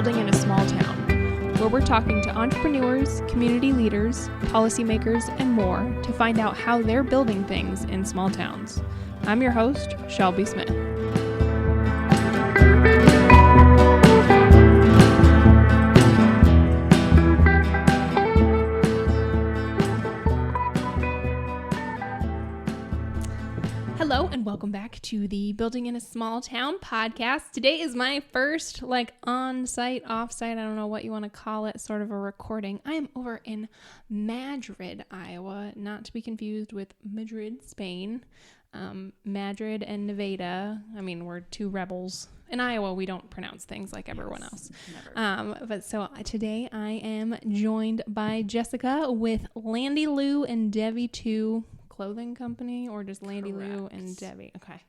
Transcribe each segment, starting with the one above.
Building in a Small Town, where we're talking to entrepreneurs, community leaders, policymakers, and more to find out how they're building things in small towns. I'm your host, Shelby Smith. Hello and welcome back to the Building in a Small Town podcast. Today is my first on-site, off-site, I don't know what you want to call it, sort of a recording. I am over in Madrid, Iowa, not to be confused with Madrid, Spain. Madrid and Nevada, we're two rebels. In Iowa, we don't pronounce things like everyone else. Never. But today I am joined by Jessica with Landy Lou Devie Too clothing company, or just Landy Lou and Devie. Okay,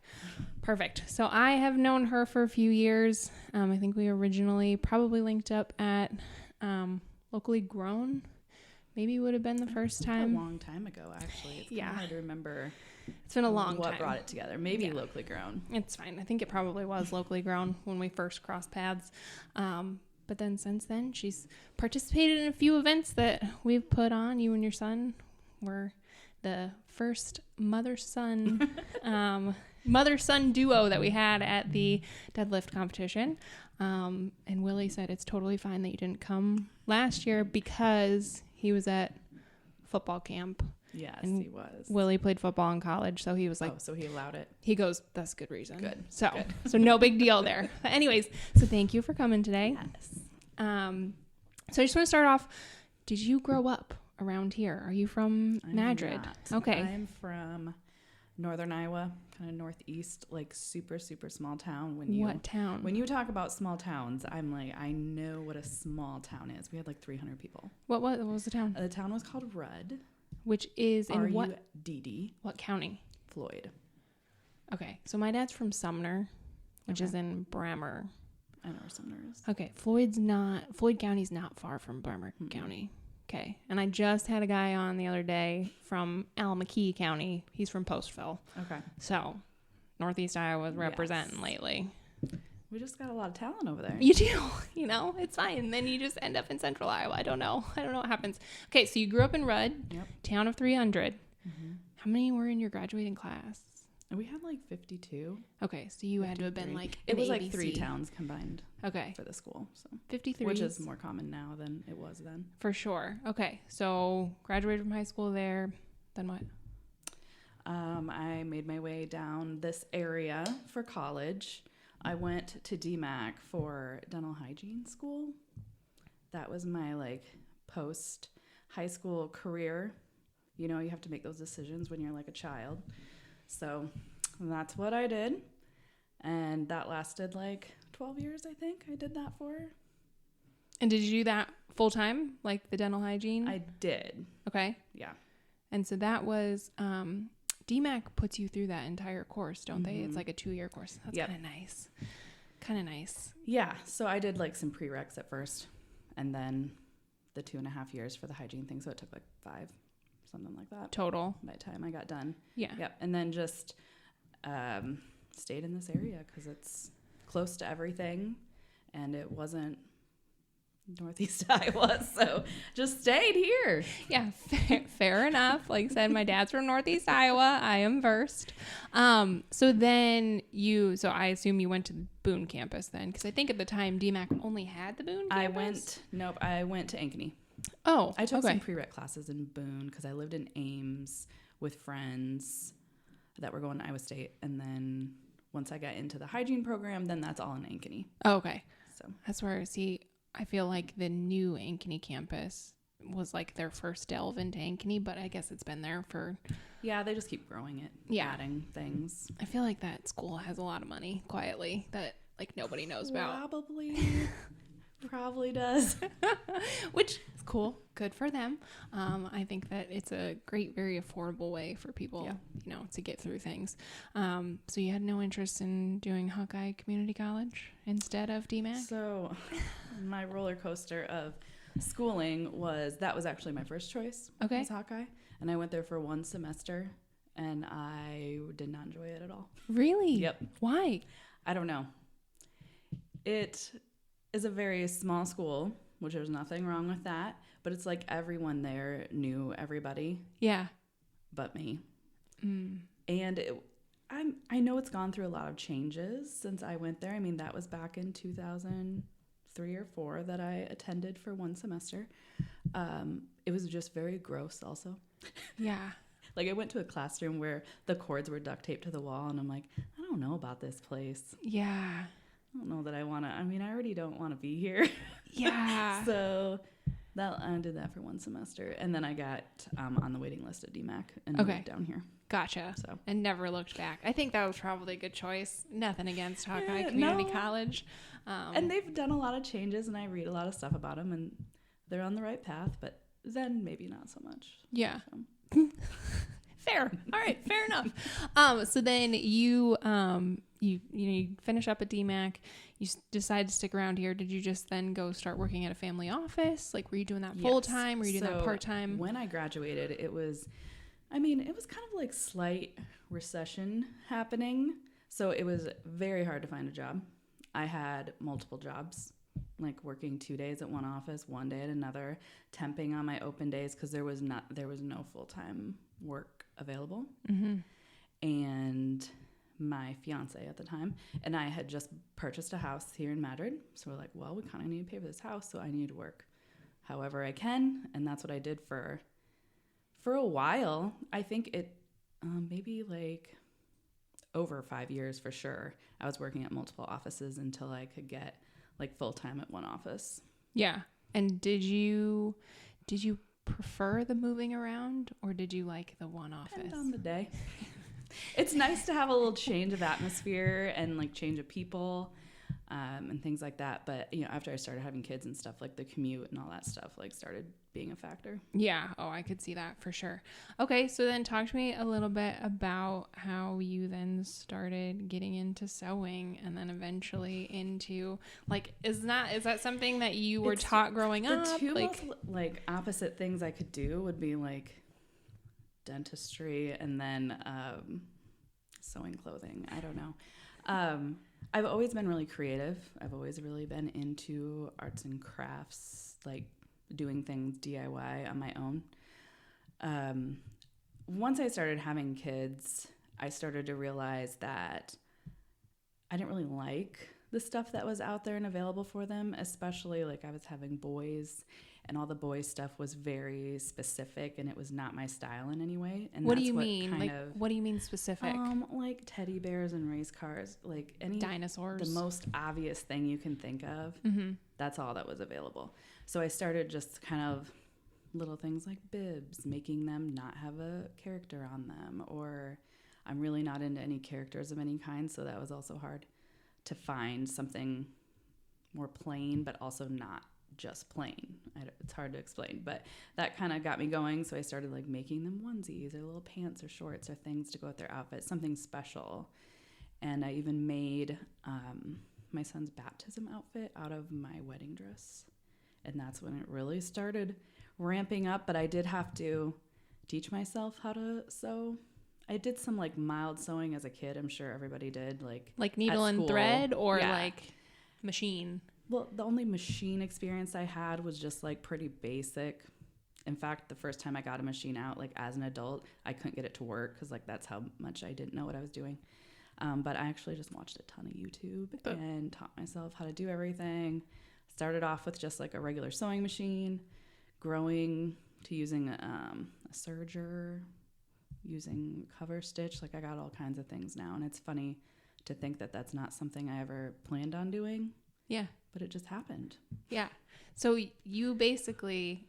perfect. So I have known her for a few years. I think we originally probably linked up at Locally Grown. Maybe would have been the first time. A long time ago, actually. It's hard to remember. It's been a long time. What brought it together? Maybe Locally Grown. It's fine. I think it probably was Locally Grown when we first crossed paths. But then since then, she's participated in a few events that we've put on. You and your son were the first mother-son duo that we had at the deadlift competition. And Willie said it's totally fine that you didn't come last year because he was at football camp. Yes, and he was. Willie played football in college, so he was like... Oh, so he allowed it. He goes, that's a good reason. Good. So Good. No big deal there. But anyways, so thank you for coming today. Yes. So I just want to start off, did you grow up around here? Are you from Madrid? Okay. I'm from northern Iowa, kind of northeast, super, super small town. What town? When you talk about small towns, I'm like, I know what a small town is. We had 300 people. What was the town? The town was called Rudd. Which is in what? R-U-D-D. What county? Floyd. Okay. So my dad's from Sumner, which is in Brammer. I know where Sumner is. Okay. Floyd County's not far from Brammer County. Okay. And I just had a guy on the other day from Almaquee County. He's from Postville. Okay. So Northeast Iowa is representing lately. We just got a lot of talent over there. You do, it's fine. And then you just end up in central Iowa. I don't know what happens. Okay, so you grew up in Rudd, town of 300. Mm-hmm. How many were in your graduating class? We had 52. Okay, so you 53. Had to have been it was ABC. 3 towns combined. Okay. For the school. So 53. Which is more common now than it was then. For sure. Okay, so graduated from high school there. Then what? I made my way down this area for college. I went to DMAC for dental hygiene school. That was my post high school career. You have to make those decisions when you're a child. So that's what I did. And that lasted 12 years, I think I did that for. And did you do that full time, the dental hygiene? I did. Okay. Yeah. And so that was, DMAC puts you through that entire course, don't they? It's a 2-year course. That's kind of nice. Yeah. So I did some prereqs at first, and then the 2.5 years for the hygiene thing. So it took 5, something like that. Total. By the time I got done. Yeah. Yep. And then just stayed in this area because it's close to everything, and it wasn't Northeast Iowa, so just stayed here. Yeah, fair enough. Like I said, my dad's from Northeast Iowa. I am versed. So I assume you went to the Boone campus then, because I think at the time DMAC only had the Boone campus. I went to Ankeny. Oh, I took some prereq classes in Boone because I lived in Ames with friends that were going to Iowa State, and then once I got into the hygiene program, then that's all in Ankeny. Oh, okay. So that's where I feel like the new Ankeny campus was their first delve into Ankeny, but I guess it's been there for... Yeah, they just keep growing it, adding things. I feel like that school has a lot of money, quietly, that nobody knows about. Probably does. Which is cool. Good for them. I think that it's a great, very affordable way for people, to get through things. So you had no interest in doing Hawkeye Community College instead of DMAC? So my roller coaster of schooling was actually my first choice. Okay. Was Hawkeye. And I went there for 1 semester, and I did not enjoy it at all. Really? Yep. Why? I don't know. It is a very small school, which there's nothing wrong with that. But it's like everyone there knew everybody. Yeah. But me. And I know it's gone through a lot of changes since I went there. I mean, that was back in 2003 or 4 that I attended for one semester. It was just very gross also. Yeah. Like I went to a classroom where the cords were duct taped to the wall and I'm like, I don't know about this place. Yeah. I don't know that I want to, I mean, I already don't want to be here. Yeah. So I did that for one semester. And then I got on the waiting list at DMAC and moved down here. Gotcha. So. And never looked back. I think that was probably a good choice. Nothing against Hawkeye Community College. And they've done a lot of changes and I read a lot of stuff about them and they're on the right path, but then maybe not so much. Yeah. So. Fair. All right. Fair enough. So then you finish up at DMAC. You decide to stick around here. Did you just then go start working at a family office? Like, were you doing that full time? Were you doing that part time? When I graduated, it was kind of like slight recession happening. So it was very hard to find a job. I had multiple jobs, like working 2 days at one office, 1 day at another, temping on my open days because there was no full-time work available. Mm-hmm. And my fiance at the time and I had just purchased a house here in Madrid. So we're like, well, we kind of need to pay for this house. So I need to work however I can. And that's what I did for a while. I think it maybe like over 5 years for sure. I was working at multiple offices until I could get like full time at one office. Yeah. And did you prefer the moving around or did you like the one office? Depends on the day. It's nice to have a little change of atmosphere and like change of people and things like that. But, after I started having kids and stuff, like the commute and all that stuff, like started being a factor. Yeah. Oh, I could see that for sure. Okay. So then talk to me a little bit about how you then started getting into sewing and then eventually into like, is that something that you were taught growing up? The two most like opposite things I could do would be like dentistry and then sewing clothing. I don't know. I've always been really creative. I've always really been into arts and crafts, like doing things DIY on my own. Once I started having kids, I started to realize that I didn't really like the stuff that was out there and available for them, especially like I was having boys and all the boys stuff was very specific and it was not my style in any way. And what do you mean? What do you mean specific? Like teddy bears and race cars, like any dinosaurs. The most obvious thing you can think of. Mm-hmm. That's all that was available. So I started just kind of little things like bibs, making them not have a character on them, or I'm really not into any characters of any kind. So that was also hard to find something more plain, but also not just plain. It's hard to explain, but that kind of got me going. So I started like making them onesies or little pants or shorts or things to go with their outfit, something special. And I even made my son's baptism outfit out of my wedding dress. And that's when it really started ramping up. But I did have to teach myself how to sew. I did some like mild sewing as a kid. I'm sure everybody did. Like needle and thread or like machine? Well, the only machine experience I had was just like pretty basic. In fact, the first time I got a machine out, like as an adult, I couldn't get it to work because like that's how much I didn't know what I was doing. But I actually just watched a ton of YouTube and taught myself how to do everything. Started off with just like a regular sewing machine, growing to using a serger, using cover stitch. Like I got all kinds of things now. And it's funny to think that that's not something I ever planned on doing. Yeah. But it just happened. Yeah. So you basically,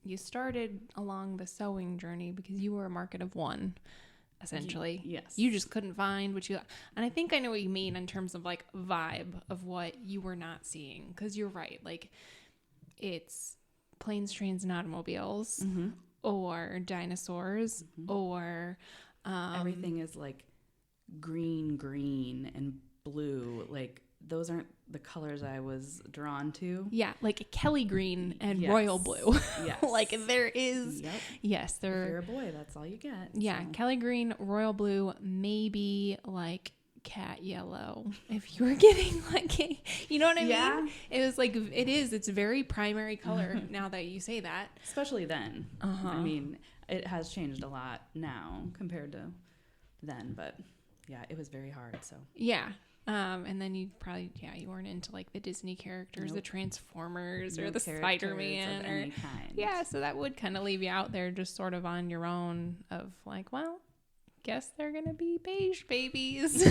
you started along the sewing journey because you were a market of one, essentially. Yes. You just couldn't find what you, and I think I know what you mean in terms of like vibe of what you were not seeing. Because you're right. Like it's planes, trains, and automobiles, mm-hmm. or dinosaurs, mm-hmm. or everything is like green and blue. Like those aren't the colors I was drawn to. Yeah, like Kelly green and royal blue. Yes. Like there is. Yep. Yes, there. If you're a boy, that's all you get. Yeah, so. Kelly green, royal blue, maybe like cat yellow if you were getting like you know what I mean? It was like, it's very primary color now that you say that. Especially then. I mean, it has changed a lot now compared to then, but yeah, it was very hard. So yeah. And then you probably, you weren't into like the Disney characters, the Transformers or the Spider-Man or any kind. Yeah. So that would kind of leave you out there just sort of on your own of like, well, guess they're going to be beige babies.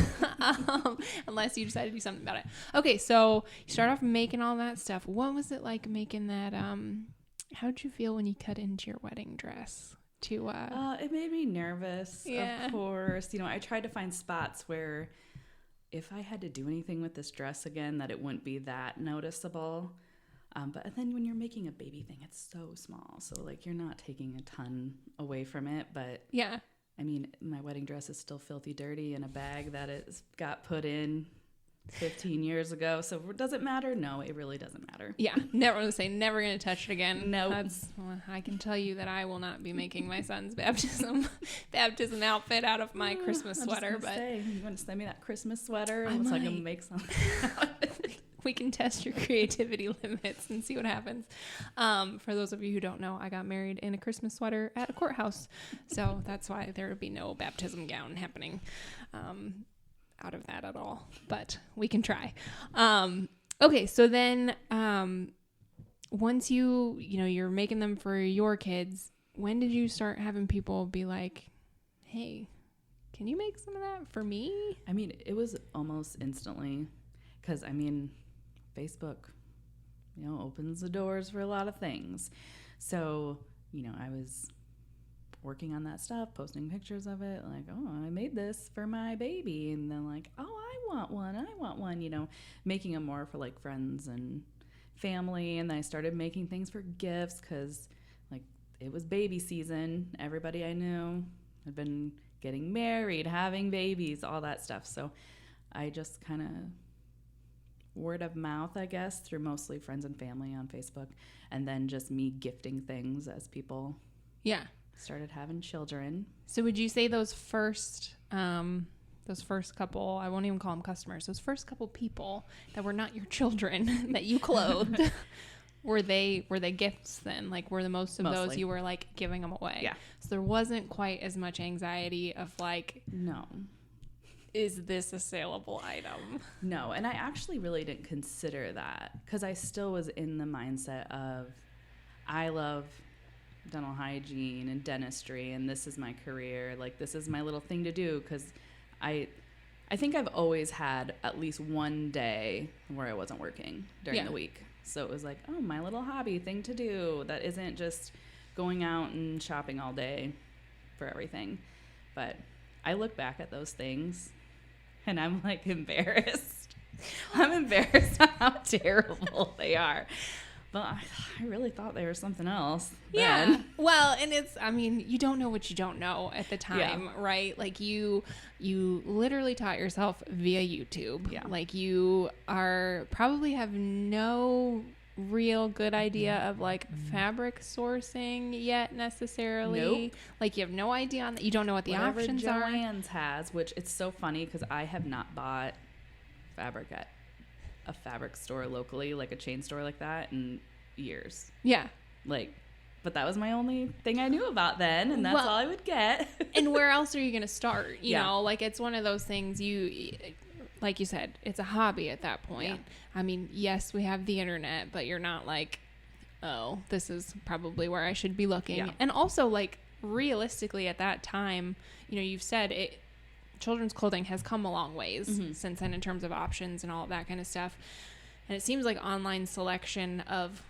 Unless you decide to do something about it. Okay. So you start off making all that stuff. What was it like making that? How'd you feel when you cut into your wedding dress? It made me nervous. Yeah. Of course. I tried to find spots where if I had to do anything with this dress again, that it wouldn't be that noticeable. But then when you're making a baby thing, it's so small. So like you're not taking a ton away from it. But yeah, I mean, my wedding dress is still filthy dirty in a bag that it got put in 15 years ago. So does it matter? No, it really doesn't matter. Yeah. Never going to touch it again. No. I can tell you that I will not be making my son's baptism outfit out of my Christmas sweater. But you want to send me that Christmas sweater? I can make something out of it. We can test your creativity limits and see what happens. For those of you who don't know, I got married in a Christmas sweater at a courthouse. So that's why there would be no baptism gown happening out of that at all, but we can try. Okay. So then, once you're making them for your kids, when did you start having people be like, hey, can you make some of that for me? I mean, it was almost instantly because Facebook, opens the doors for a lot of things. So, I was working on that stuff, posting pictures of it, like, oh, I made this for my baby. And then like, oh, I want one, making them more for like friends and family. And then I started making things for gifts because like it was baby season. Everybody I knew had been getting married, having babies, all that stuff. So I just kind of word of mouth, I guess, through mostly friends and family on Facebook. And then just me gifting things as people started having children. So would you say those first couple, I won't even call them customers, those first couple people that were not your children that you clothed, were they gifts then? Like were the most of those you were like giving them away? Yeah. So there wasn't quite as much anxiety of like, no, is this a saleable item? No. And I actually really didn't consider that because I still was in the mindset of I love dental hygiene and dentistry and this is my career, like this is my little thing to do, because I think I've always had at least one day where I wasn't working during the week, so it was like, oh, my little hobby thing to do that isn't just going out and shopping all day for everything. But I look back at those things and I'm like embarrassed. I'm embarrassed at how terrible they are. But I really thought they were something else. Yeah. Then. Well, and you don't know what you don't know at the time, right? Like you literally taught yourself via YouTube. Yeah. Like you probably have no real good idea of like fabric sourcing yet necessarily. Nope. Like you have no idea on that. You don't know what the options are. Joann's has, which it's so funny because I have not bought fabric at a fabric store locally, like a chain store like that, in years. Yeah. But that was my only thing I knew about then, and that's all I would get. And where else are you going to start? You know, like it's one of those things like you said, it's a hobby at that point. Yeah. I mean, yes, we have the internet, but you're not like, oh, this is probably where I should be looking. Yeah. And also like realistically at that time, you've said children's clothing has come a long ways since then in terms of options and all of that kind of stuff. And it seems like online selection of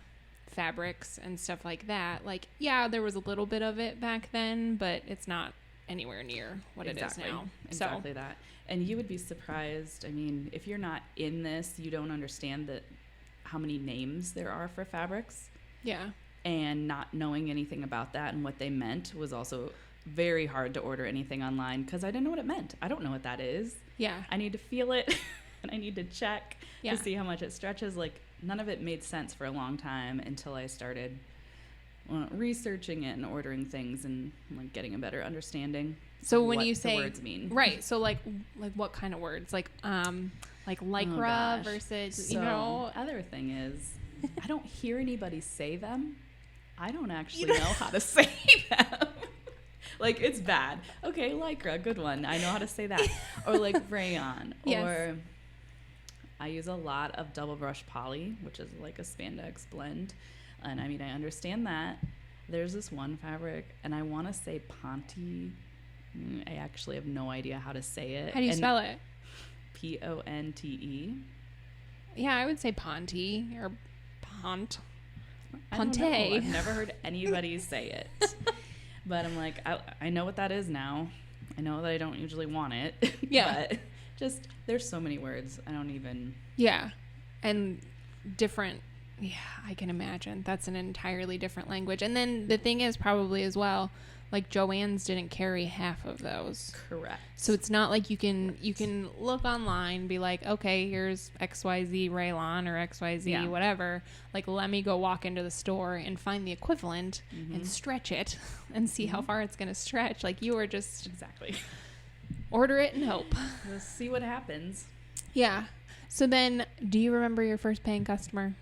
fabrics and stuff like that, like, yeah, there was a little bit of it back then, but it's not anywhere near what it is now. Exactly that. And you would be surprised. I mean, if you're not in this, you don't understand how many names there are for fabrics. Yeah. And not knowing anything about that and what they meant was also very hard to order anything online because I didn't know what it meant. I don't know what that is. Yeah. I need to feel it and I need to check to see how much it stretches. Like none of it made sense for a long time until I started researching it and ordering things and like getting a better understanding. So when what you the say words mean, right? So like what kind of words? Like lycra versus So, other thing is, I don't hear anybody say them. I don't actually know how to say them. Like, it's bad. Okay, lycra, good one. I know how to say that. Or like rayon. Yes. Or I use a lot of double brush poly, which is like a spandex blend. And I mean, I understand that. There's this one fabric, and I want to say Ponte. I actually have no idea how to say it. How do you spell it? Ponte. Yeah, I would say Ponte or Pont. I don't know. I've never heard anybody say it. But I'm like, I know what that is now. I know that I don't usually want it. Yeah. But just, there's so many words. I don't even. Yeah. And different. Yeah, I can imagine. That's an entirely different language. And then the thing is probably as well, like Joann's didn't carry half of those. Correct. So it's not like you can look online, be like, okay, here's XYZ Raylon or XYZ whatever. Like, let me go walk into the store and find the equivalent and stretch it and see how far it's going to stretch. Like, you were just exactly order it and hope. We'll see what happens. Yeah. So then, do you remember your first paying customer?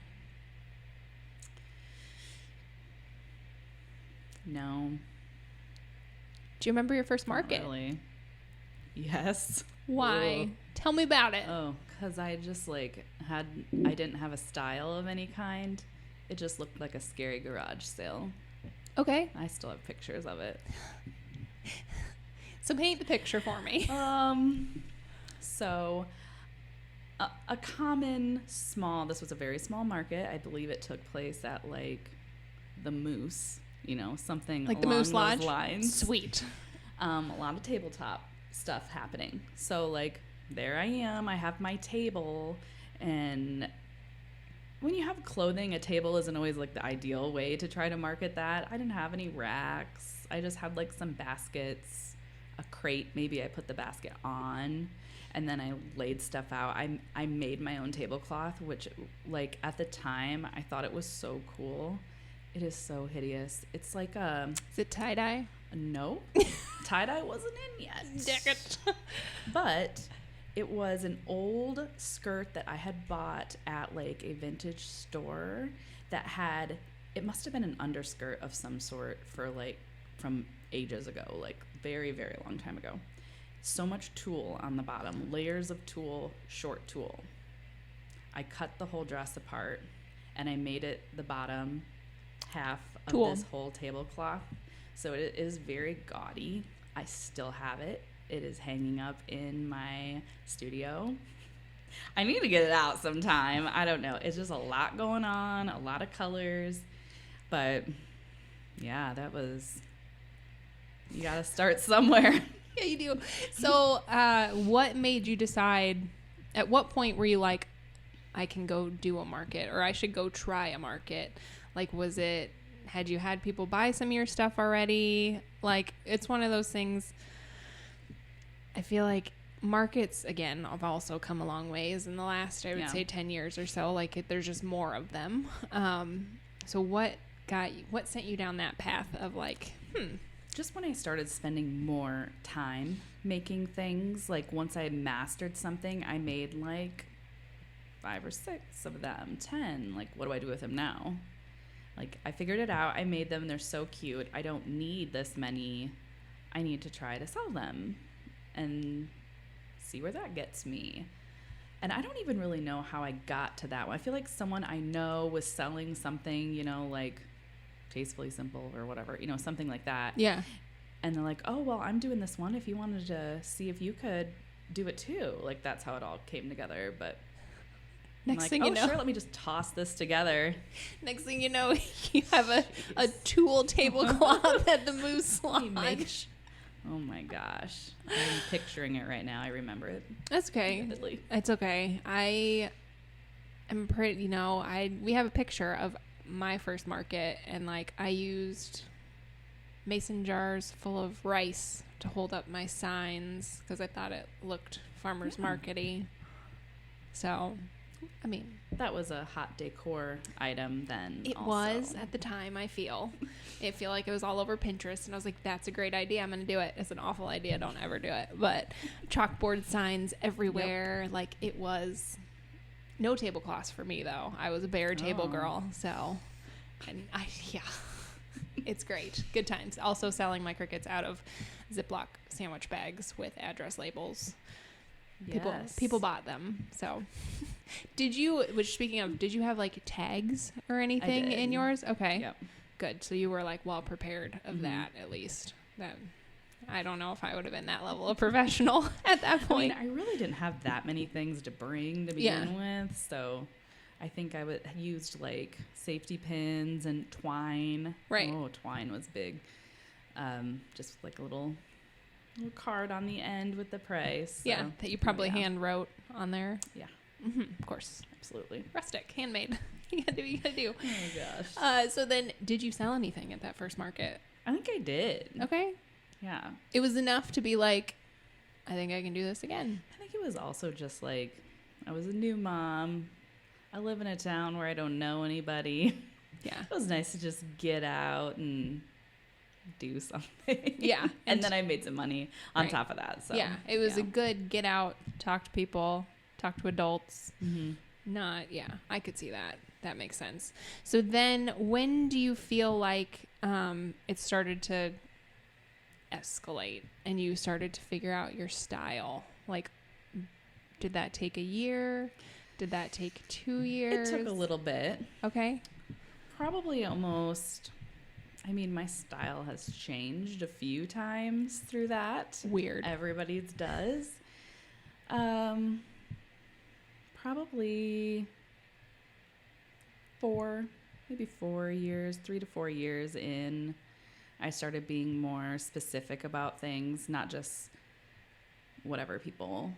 No. Do you remember your first market? Not really. Yes. Why? Ugh. Tell me about it. Oh, because I just like I didn't have a style of any kind. It just looked like a scary garage sale. Okay. I still have pictures of it. So paint the picture for me. So a common small, this was a very small market. I believe it took place at like the Moose, something like along the Moose Lodge those lines. Sweet. A lot of tabletop stuff happening. So like there I am. I have my table, and when you have clothing, a table isn't always like the ideal way to try to market that. I didn't have any racks. I just had like some baskets, a crate. Maybe I put the basket on, and then I laid stuff out. I made my own tablecloth, which like at the time I thought it was so cool. It is so hideous. It's like Is it tie-dye? No. Tie-dye wasn't in yet. Dang it. But it was an old skirt that I had bought at like a vintage store that had, it must have been an underskirt of some sort for like from ages ago, like very, very long time ago. So much tulle on the bottom, layers of tulle, short tulle. I cut the whole dress apart and I made it the bottom half of tulle. This whole tablecloth. So it is very gaudy. I still have it. It is hanging up in my studio. I need to get it out sometime. I don't know. It's just a lot going on, a lot of colors. But yeah, that was, you got to start somewhere. Yeah, you do. So what made you decide, at what point were you like, I can go do a market, or I should go try a market? Like, was it, had you had people buy some of your stuff already? Like, it's one of those things. I feel like markets, again, have also come a long ways in the last, I would say 10 years or so. Like, there's just more of them. So what sent you down that path of like, Just when I started spending more time making things, like once I mastered something, I made like 5 or 6 of them, 10. Like, what do I do with them now? Like, I figured it out. I made them. They're so cute. I don't need this many. I need to try to sell them and see where that gets me. And I don't even really know how I got to that one. I feel like someone I know was selling something, like Tastefully Simple or whatever, something like that. Yeah. And they're like, oh, well, I'm doing this one. If you wanted to see if you could do it too. Like, that's how it all came together. But next like, thing you know, sure, let me just toss this together. Next thing you know, you have a tulle tablecloth at the Moose Lodge. Oh my gosh. I'm picturing it right now. I remember it. That's okay. Vividly. It's okay. I am pretty, we have a picture of my first market, and like I used mason jars full of rice to hold up my signs because I thought it looked farmer's market-y. So I mean, that was a hot decor item then. it also. was at the time, I feel. It feel like it was all over Pinterest, and I was like, that's a great idea. I'm going to do it. It's an awful idea. Don't ever do it. But chalkboard signs everywhere. Yep. Like, it was no tablecloths for me, though. I was a bare table girl. So, and yeah, it's great. Good times. Also selling my Cricuts out of Ziploc sandwich bags with address labels. People bought them. So did you have like tags or anything in yours? Okay. Yep. Good. So you were like well prepared of that, at least. That I don't know if I would have been that level of professional at that point. I mean, I really didn't have that many things to bring to begin with. So I think I used like safety pins and twine. Right. Oh, twine was big. Just like a little card on the end with the price. So, that you probably hand wrote on there. Yeah. Of course. Absolutely. Rustic, handmade. You gotta do what you gotta do. Oh gosh. So then, did you sell anything at that first market? I think I did. Okay. Yeah. It was enough to be like, I think I can do this again. I think it was also just like, I was a new mom. I live in a town where I don't know anybody. Yeah. It was nice to just get out and do something. Yeah. And then I made some money on top of that. So yeah, it was a good get out, talk to people, talk to adults. I could see that. That makes sense. So then when do you feel like it started to escalate and you started to figure out your style? Like, did that take a year? Did that take 2 years? It took a little bit. Okay. Probably almost... I mean, my style has changed a few times through that. Weird. Everybody's does. Probably 4 years, 3 to 4 years in, I started being more specific about things, not just whatever people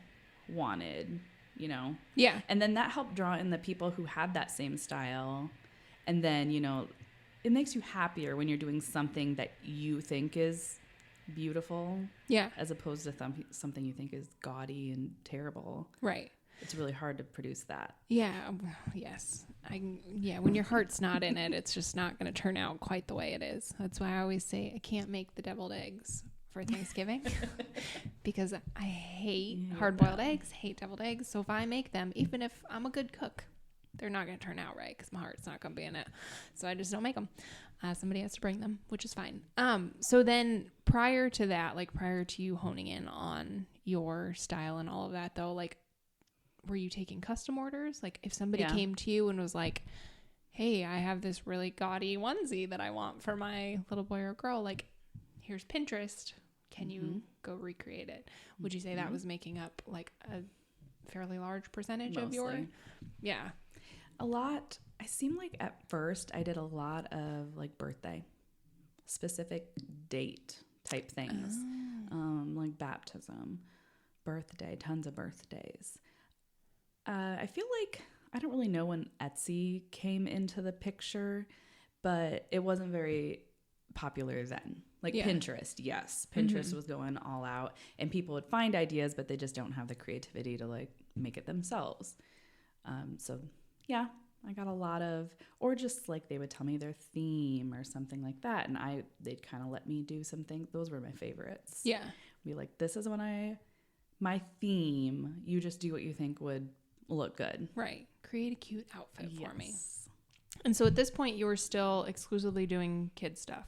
wanted, you know? Yeah. And then that helped draw in the people who had that same style. And then, you know, it makes you happier when you're doing something that you think is beautiful. Yeah. As opposed to something you think is gaudy and terrible. Right. It's really hard to produce that. Yeah. Yes. When your heart's not in it, it's just not going to turn out quite the way it is. That's why I always say I can't make the deviled eggs for Thanksgiving because I hate hard-boiled eggs, hate deviled eggs. So if I make them, even if I'm a good cook, they're not going to turn out right because my heart's not going to be in it. So I just don't make them. Somebody has to bring them, which is fine. So then prior to that, like prior to you honing in on your style and all of that though, like, were you taking custom orders? Like if somebody came to you and was like, hey, I have this really gaudy onesie that I want for my little boy or girl. Like, here's Pinterest. Can you go recreate it? Would you say that was making up like a fairly large percentage of your... Yeah. A lot. I seem like at first I did a lot of like birthday, specific date type things, like baptism, birthday, tons of birthdays. I feel like I don't really know when Etsy came into the picture, but it wasn't very popular then. Like Pinterest, yes. Pinterest was going all out and people would find ideas, but they just don't have the creativity to like make it themselves. So yeah, I got a lot of, or just like they would tell me their theme or something like that. And they'd kind of let me do some things. Those were my favorites. Yeah. Be like, this is my theme. You just do what you think would look good. Right. Create a cute outfit for me. And so at this point you were still exclusively doing kid stuff.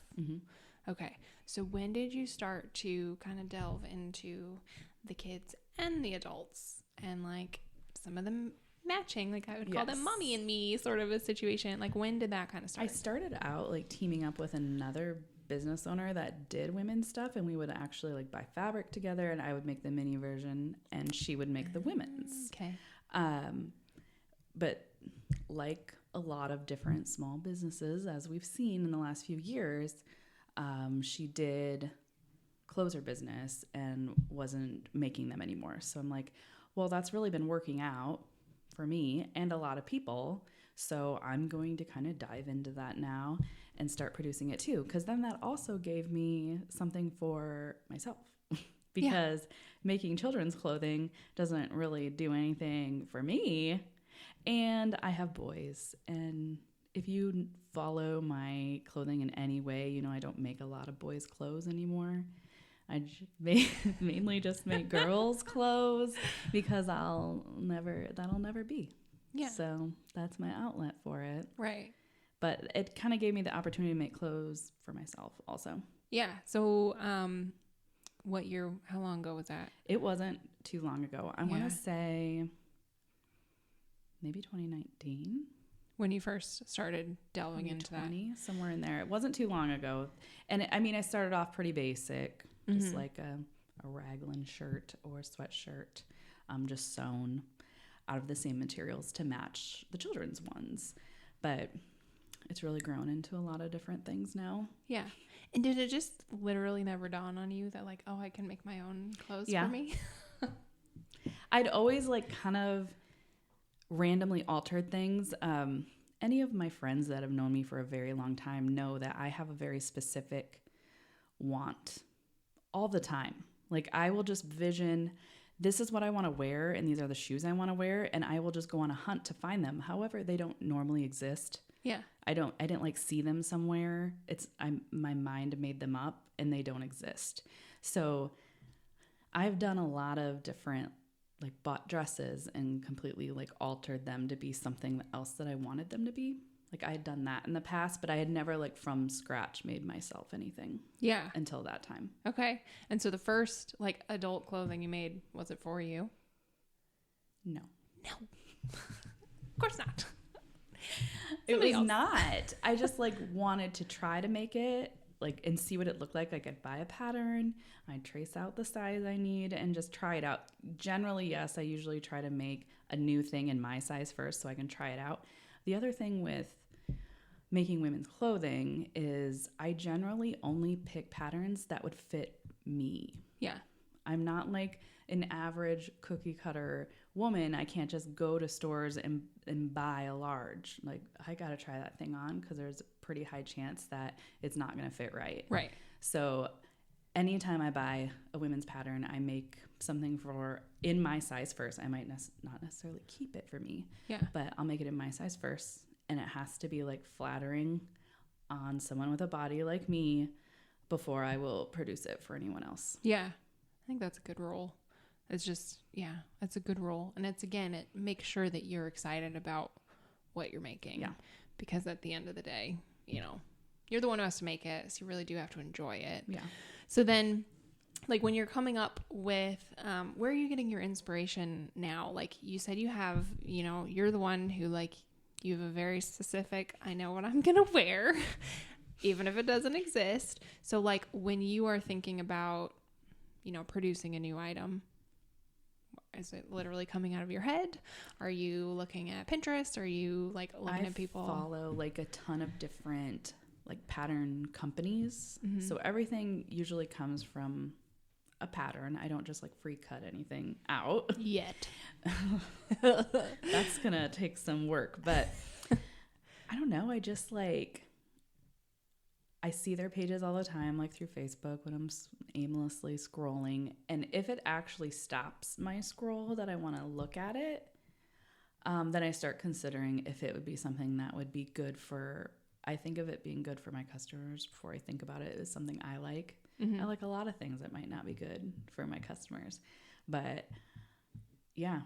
Okay. So when did you start to kind of delve into the kids and the adults and like some of them matching, like I would call them mommy and me sort of a situation? Like when did that kind of start? I started out like teaming up with another business owner that did women's stuff, and we would actually like buy fabric together and I would make the mini version and she would make the women's. Okay. But like a lot of different small businesses, as we've seen in the last few years, she did close her business and wasn't making them anymore. So I'm like, well, that's really been working out for me and a lot of people. So I'm going to kind of dive into that now and start producing it too. Because then that also gave me something for myself. Because making children's clothing doesn't really do anything for me. And I have boys. And if you follow my clothing in any way, you know, I don't make a lot of boys' clothes anymore. Mainly just make girls' clothes because that'll never be. Yeah. So that's my outlet for it. Right. But it kind of gave me the opportunity to make clothes for myself also. Yeah. So, what year, how long ago was that? It wasn't too long ago. I want to say maybe 2019. When you first started delving into that. Somewhere in there. It wasn't too long ago. And I started off pretty basic, just like a raglan shirt or a sweatshirt, just sewn out of the same materials to match the children's ones. But it's really grown into a lot of different things now. Yeah. And did it just literally never dawn on you that like, oh, I can make my own clothes for me? I'd always like kind of randomly altered things. Any of my friends that have known me for a very long time know that I have a very specific want all the time. Like I will just vision, this is what I want to wear and these are the shoes I want to wear, and I will just go on a hunt to find them. However, they don't normally exist. Yeah. I didn't like see them somewhere. My mind made them up and they don't exist. So I've done a lot of different, like bought dresses and completely like altered them to be something else that I wanted them to be. Like I had done that in the past, but I had never like from scratch made myself anything. Yeah. Until that time. Okay. And so the first like adult clothing you made, was it for you? No. Of course not. It was not. I just like wanted to try to make it like and see what it looked like. Like I'd buy a pattern, I'd trace out the size I need and just try it out. Generally, yes, I usually try to make a new thing in my size first so I can try it out. The other thing with making women's clothing is I generally only pick patterns that would fit me. Yeah. I'm not like an average cookie cutter woman. I can't just go to stores and buy a large. Like I got to try that thing on because there's a pretty high chance that it's not going to fit right. Right. So anytime I buy a women's pattern, I make something in my size first. I might not necessarily keep it for me. Yeah. But I'll make it in my size first. And it has to be like flattering on someone with a body like me before I will produce it for anyone else. Yeah. I think that's a good rule. It's just, yeah, that's a good rule. And it makes sure that you're excited about what you're making. Yeah. Because at the end of the day, you know, you're the one who has to make it. So you really do have to enjoy it. Yeah. So then, like when you're coming up with, where are you getting your inspiration now? Like you said, you have, you know, you're the one who like, you have a very specific, I know what I'm going to wear, even if it doesn't exist. So like when you are thinking about, you know, producing a new item, is it literally coming out of your head? Are you looking at Pinterest? Are you like looking at people? I follow like a ton of different like pattern companies. Mm-hmm. So everything usually comes from a pattern. I don't just like free cut anything out yet. That's gonna take some work, but I don't know. I just like, I see their pages all the time, like through Facebook when I'm aimlessly scrolling. And if it actually stops my scroll that I want to look at it, then I start considering if it would be something that would be good for, I think of it being good for my customers before I think about it as something I like. Mm-hmm. I like a lot of things that might not be good for my customers. But yeah,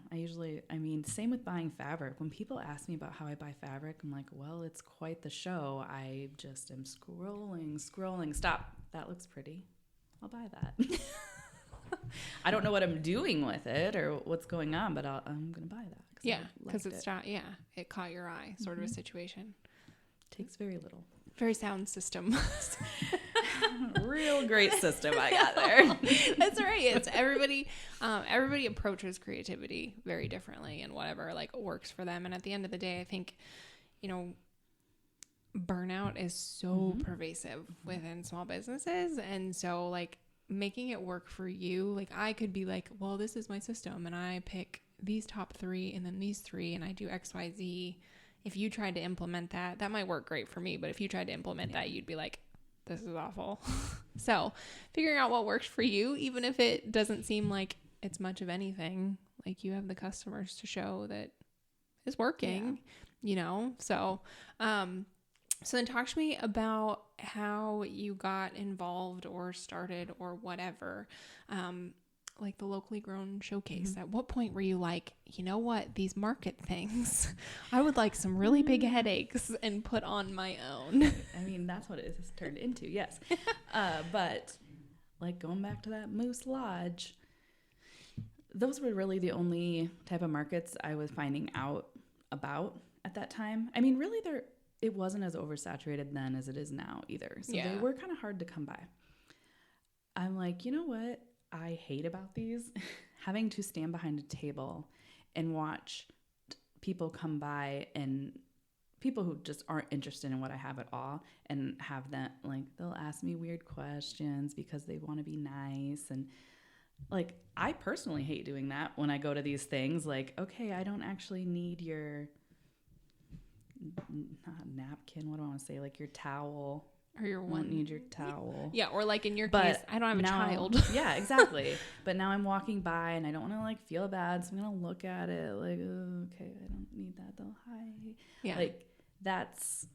same with buying fabric. When people ask me about how I buy fabric, I'm like, well, it's quite the show. I just am scrolling. Stop. That looks pretty. I'll buy that. I don't know what I'm doing with it or what's going on, but I'm going to buy that. Yeah, because it caught your eye, sort of a situation. Takes very little. Very sound system. Real great system I got there. That's right. It's everybody approaches creativity very differently and whatever like works for them. And at the end of the day, I think, you know, burnout is so pervasive within small businesses. And so like making it work for you, like I could be like, well, this is my system and I pick these top 3 and then these 3 and I do X, Y, Z. If you tried to implement that might work great for me. But if you tried to implement that, you'd be like, this is awful. So figuring out what works for you, even if it doesn't seem like it's much of anything, like you have the customers to show that is working, you know? So, so then talk to me about how you got involved or started or whatever, like the locally grown showcase. At what point were you like, you know what, these market things, I would like some really big headaches and put on my own? I mean, that's what it has turned into, yes. But like going back to that Moose Lodge, those were really the only type of markets I was finding out about at that time. I mean, really, it wasn't as oversaturated then as it is now either. So they were kind of hard to come by. I'm like, you know what I hate about these? Having to stand behind a table and watch people come by, and people who just aren't interested in what I have at all, and have that, like, they'll ask me weird questions because they want to be nice. And like, I personally hate doing that when I go to these things. Like, okay, I don't actually need your not napkin. What do I want to say? Like your towel. Or your one. I don't need your towel. Yeah, or like in your case, I don't have a child. Yeah, exactly. But now I'm walking by and I don't want to like feel bad, so I'm gonna look at it like, oh, okay, I don't need that though. Hi. Yeah. Like, that's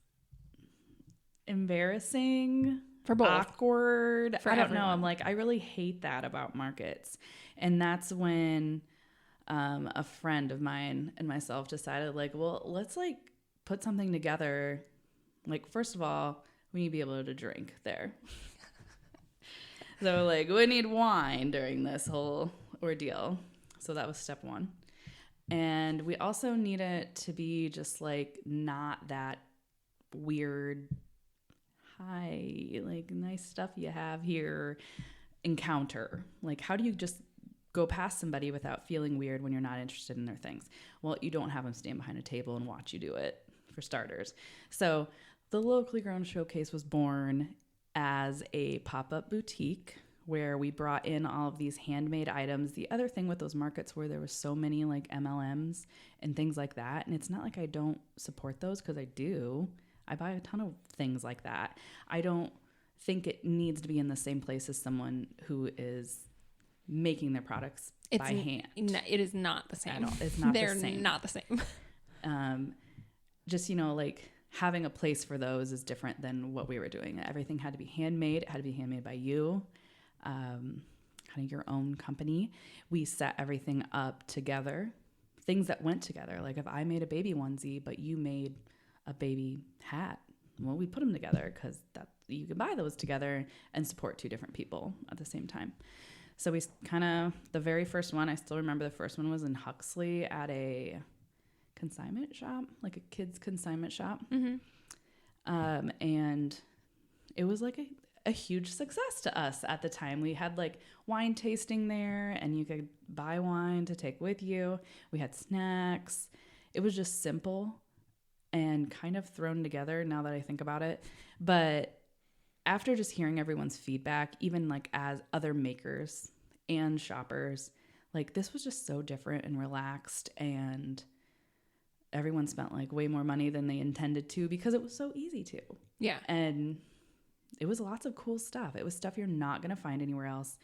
embarrassing. For both. Awkward. For I don't everyone. know. I'm like, I really hate that about markets. And that's when a friend of mine and myself decided, like, well, let's like put something together. Like, first of all, we need to be able to drink there. So like, we need wine during this whole ordeal. So that was step one. And we also need it to be just like not that weird, hi, like nice stuff you have here encounter. Like, how do you just go past somebody without feeling weird when you're not interested in their things? Well, you don't have them stand behind a table and watch you do it, for starters. So the Locally Grown Showcase was born as a pop-up boutique where we brought in all of these handmade items. The other thing with those markets where there was so many like MLMs and things like that, and it's not like I don't support those, because I do. I buy a ton of things like that. I don't think it needs to be in the same place as someone who is making their products by hand. It is not the same. At all. It's not the same. They're not the same. Just, you know, like having a place for those is different than what we were doing. Everything had to be handmade. It had to be handmade by you, kind of your own company. We set everything up together, things that went together. Like if I made a baby onesie, but you made a baby hat, well, we put them together because that you can buy those together and support two different people at the same time. So we kind of, the very first one, I still remember the first one was in Huxley at a consignment shop, like a kid's consignment shop. Mm-hmm. And it was like a huge success to us at the time. We had like wine tasting there, and you could buy wine to take with you. We had snacks. It was just simple and kind of thrown together now that I think about it. But after just hearing everyone's feedback, even like as other makers and shoppers, like this was just so different and relaxed, and everyone spent like way more money than they intended to because it was so easy to. Yeah. And it was lots of cool stuff. It was stuff you're not going to find anywhere else.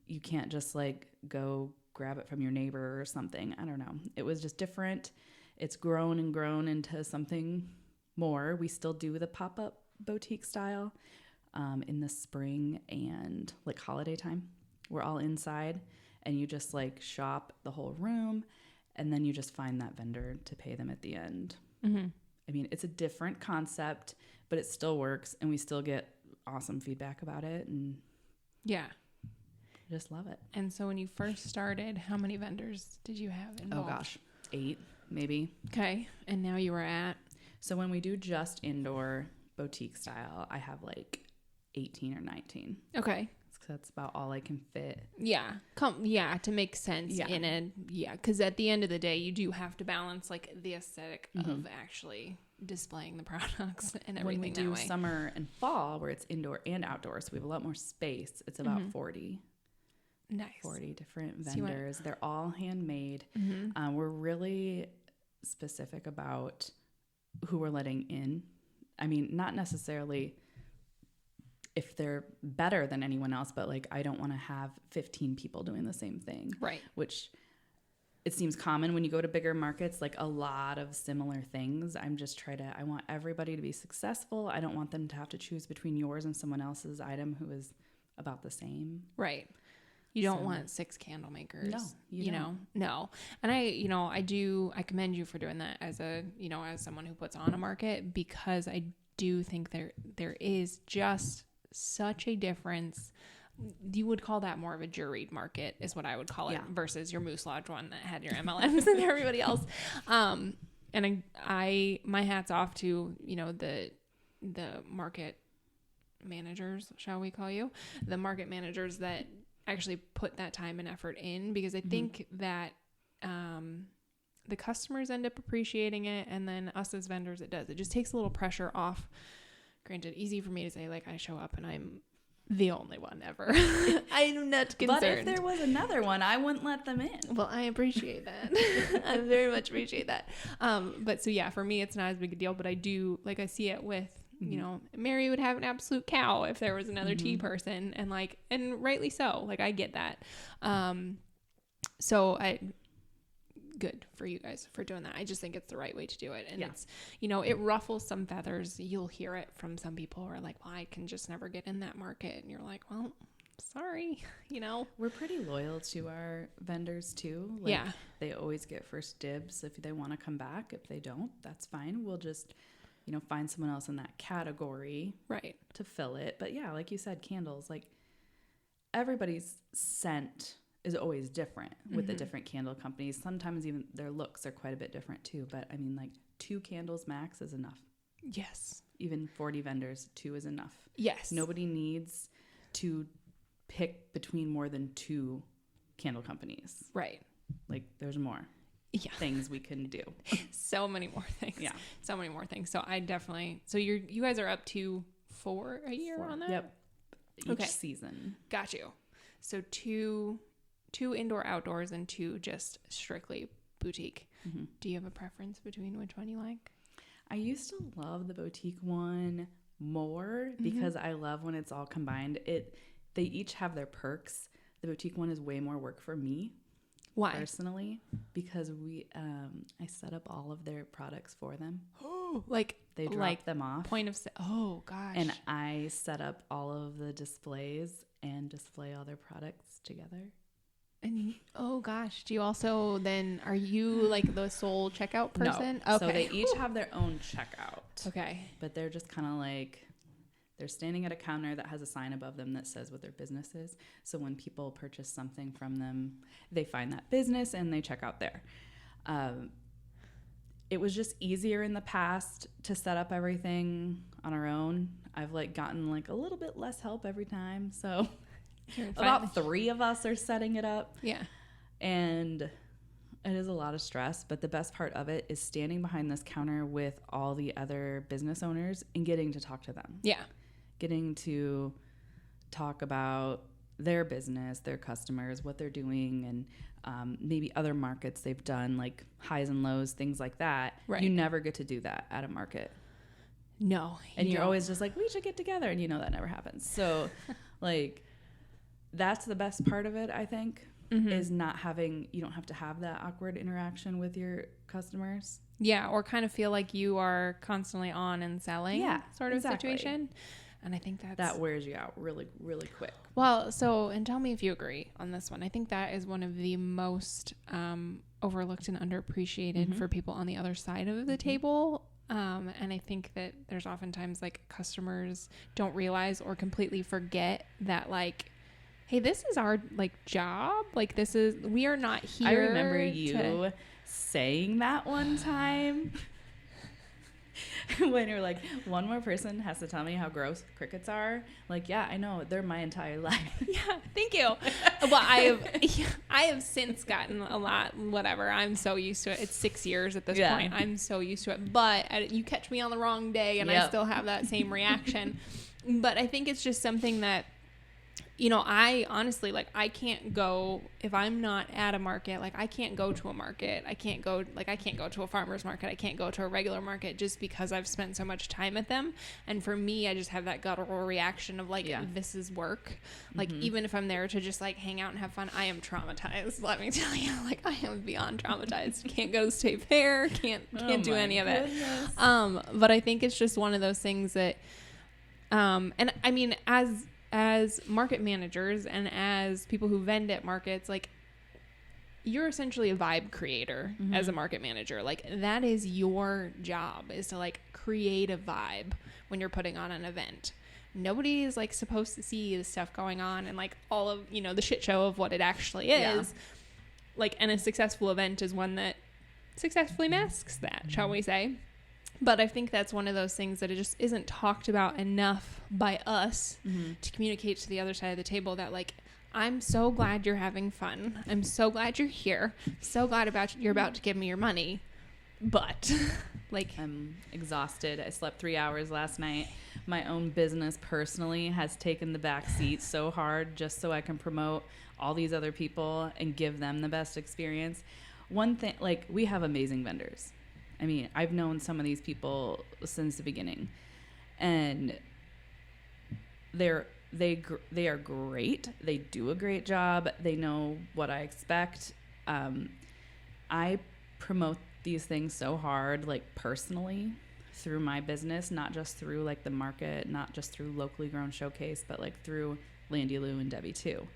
You can't just like go grab it from your neighbor or something. I don't know. It was just different. It's grown and grown into something more. We still do the pop-up boutique style in the spring and like holiday time. We're all inside and you just like shop the whole room, and then you just find that vendor to pay them at the end. Mm-hmm. I mean, it's a different concept, but it still works, and we still get awesome feedback about it, and yeah, I just love it. And so when you first started, how many vendors did you have involved? Oh gosh, 8 maybe. Okay. And now you are at? So when we do just indoor boutique style, I have like 18 or 19. Okay. That's about all I can fit. Yeah. To make sense in it. Yeah. Because at the end of the day, you do have to balance like the aesthetic of actually displaying the products and everything. When we do summer and fall, where it's indoor and outdoor, so we have a lot more space, it's about 40. Nice. 40 different vendors. They're all handmade. We're really specific about who we're letting in. I mean, not necessarily if they're better than anyone else, but like I don't want to have 15 people doing the same thing. Right. Which it seems common when you go to bigger markets, like a lot of similar things. I want everybody to be successful. I don't want them to have to choose between yours and someone else's item who is about the same. Right. You don't want 6 candle makers. No, you don't. No. And I commend you for doing that as as someone who puts on a market, because I do think there is just such a difference. You would call that more of a juried market is what I would call it, versus your Moose Lodge one that had your MLMs and everybody else. And my hat's off to, the market managers, shall we call you? The market managers that actually put that time and effort in, because I think that the customers end up appreciating it, and then us as vendors, it does. It just takes a little pressure off. Granted, easy for me to say, like, I show up and I'm the only one ever. I'm not concerned. But if there was another one, I wouldn't let them in. Well, I appreciate that. I very much appreciate that. But so yeah, for me, it's not as big a deal, but I do, like, I see it with, Mary would have an absolute cow if there was another tea person, and rightly so. Like, I get that. Good for you guys for doing that. I just think it's the right way to do it. And it's, it ruffles some feathers. You'll hear it from some people who are like, well, I can just never get in that market. And you're like, well, sorry, We're pretty loyal to our vendors too. They always get first dibs if they want to come back. If they don't, that's fine. We'll just, find someone else in that category. Right. To fill it. But yeah, like you said, candles, like everybody's scent is always different with the different candle companies. Sometimes even their looks are quite a bit different too. But I mean, like 2 candles max is enough. Yes. Even 40 vendors, 2 is enough. Yes. Nobody needs to pick between more than 2 candle companies. Right. Like there's more things we can do. So many more things. Yeah. So many more things. So I definitely, you guys are up to 4 a year on that? Yep. Each season. Got you. So 2 indoor outdoors and 2 just strictly boutique. Do you have a preference between which one you like? I used to love the boutique one more because I love when it's all combined. They each have their perks. The boutique one is way more work for me. Why? Personally, because I set up all of their products for them. Oh, like they drop them off. Point of sale. Oh gosh. And I set up all of the displays and display all their products together. And oh gosh, do you also then, are you like the sole checkout person? No. Okay. So they each have their own checkout. Okay. But they're just kind of like, they're standing at a counter that has a sign above them that says what their business is. So when people purchase something from them, they find that business and they check out there. It was just easier in the past to set up everything on our own. I've gotten a little bit less help every time. So about 3 of us are setting it up. Yeah. And it is a lot of stress, but the best part of it is standing behind this counter with all the other business owners and getting to talk to them. Yeah. Getting to talk about their business, their customers, what they're doing, and maybe other markets they've done, like highs and lows, things like that. Right. You never get to do that at a market. No. And you're always just like, we should get together. And that never happens. So that's the best part of it, I think, is not having, you don't have to have that awkward interaction with your customers. Yeah. Or kind of feel like you are constantly on and selling sort of situation. And I think that wears you out really, really quick. Well, and tell me if you agree on this one. I think that is one of the most overlooked and underappreciated for people on the other side of the table. And I think that there's oftentimes customers don't realize or completely forget that hey, this is our job. We are not here. I remember you saying that one time. When you're like, one more person has to tell me how gross crickets are. Yeah, I know. They're my entire life. Yeah, thank you. Well, I have since gotten a lot, whatever. I'm so used to it. It's 6 years at this point. I'm so used to it. But you catch me on the wrong day and I still have that same reaction. But I think it's just something that you know, I honestly, like, I can't go, if I'm not at a market, like, I can't go to a market. I can't go to a farmer's market. I can't go to a regular market just because I've spent so much time at them. And for me, I just have that guttural reaction of, like, this is work. Like, even if I'm there to just, like, hang out and have fun, I am traumatized. Let me tell you, like, I am beyond traumatized. Can't go to State Fair. Can't do any of it. But I think it's just one of those things that, and I mean, as market managers and as people who vend at markets, like, you're essentially a vibe creator as a market manager. Like, that is your job, is to, like, create a vibe when you're putting on an event. Nobody is, like, supposed to see the stuff going on and, like, all of, you know, the shit show of what it actually is. Like, and a successful event is one that successfully masks that, shall we say. But I think that's one of those things that it just isn't talked about enough by us to communicate to the other side of the table that, like, I'm so glad you're having fun. I'm so glad you're here. So glad you're about to give me your money. But, like, I'm exhausted. I slept 3 hours last night. My own business personally has taken the back seat so hard just so I can promote all these other people and give them the best experience. One thing, like, we have amazing vendors. I mean, I've known some of these people since the beginning, and they are great. They do a great job. They know what I expect. I promote these things so hard, like, personally, through my business, not just through, like, the market, not just through Locally Grown Showcase, but, like, through Landy Lou and Devie Too.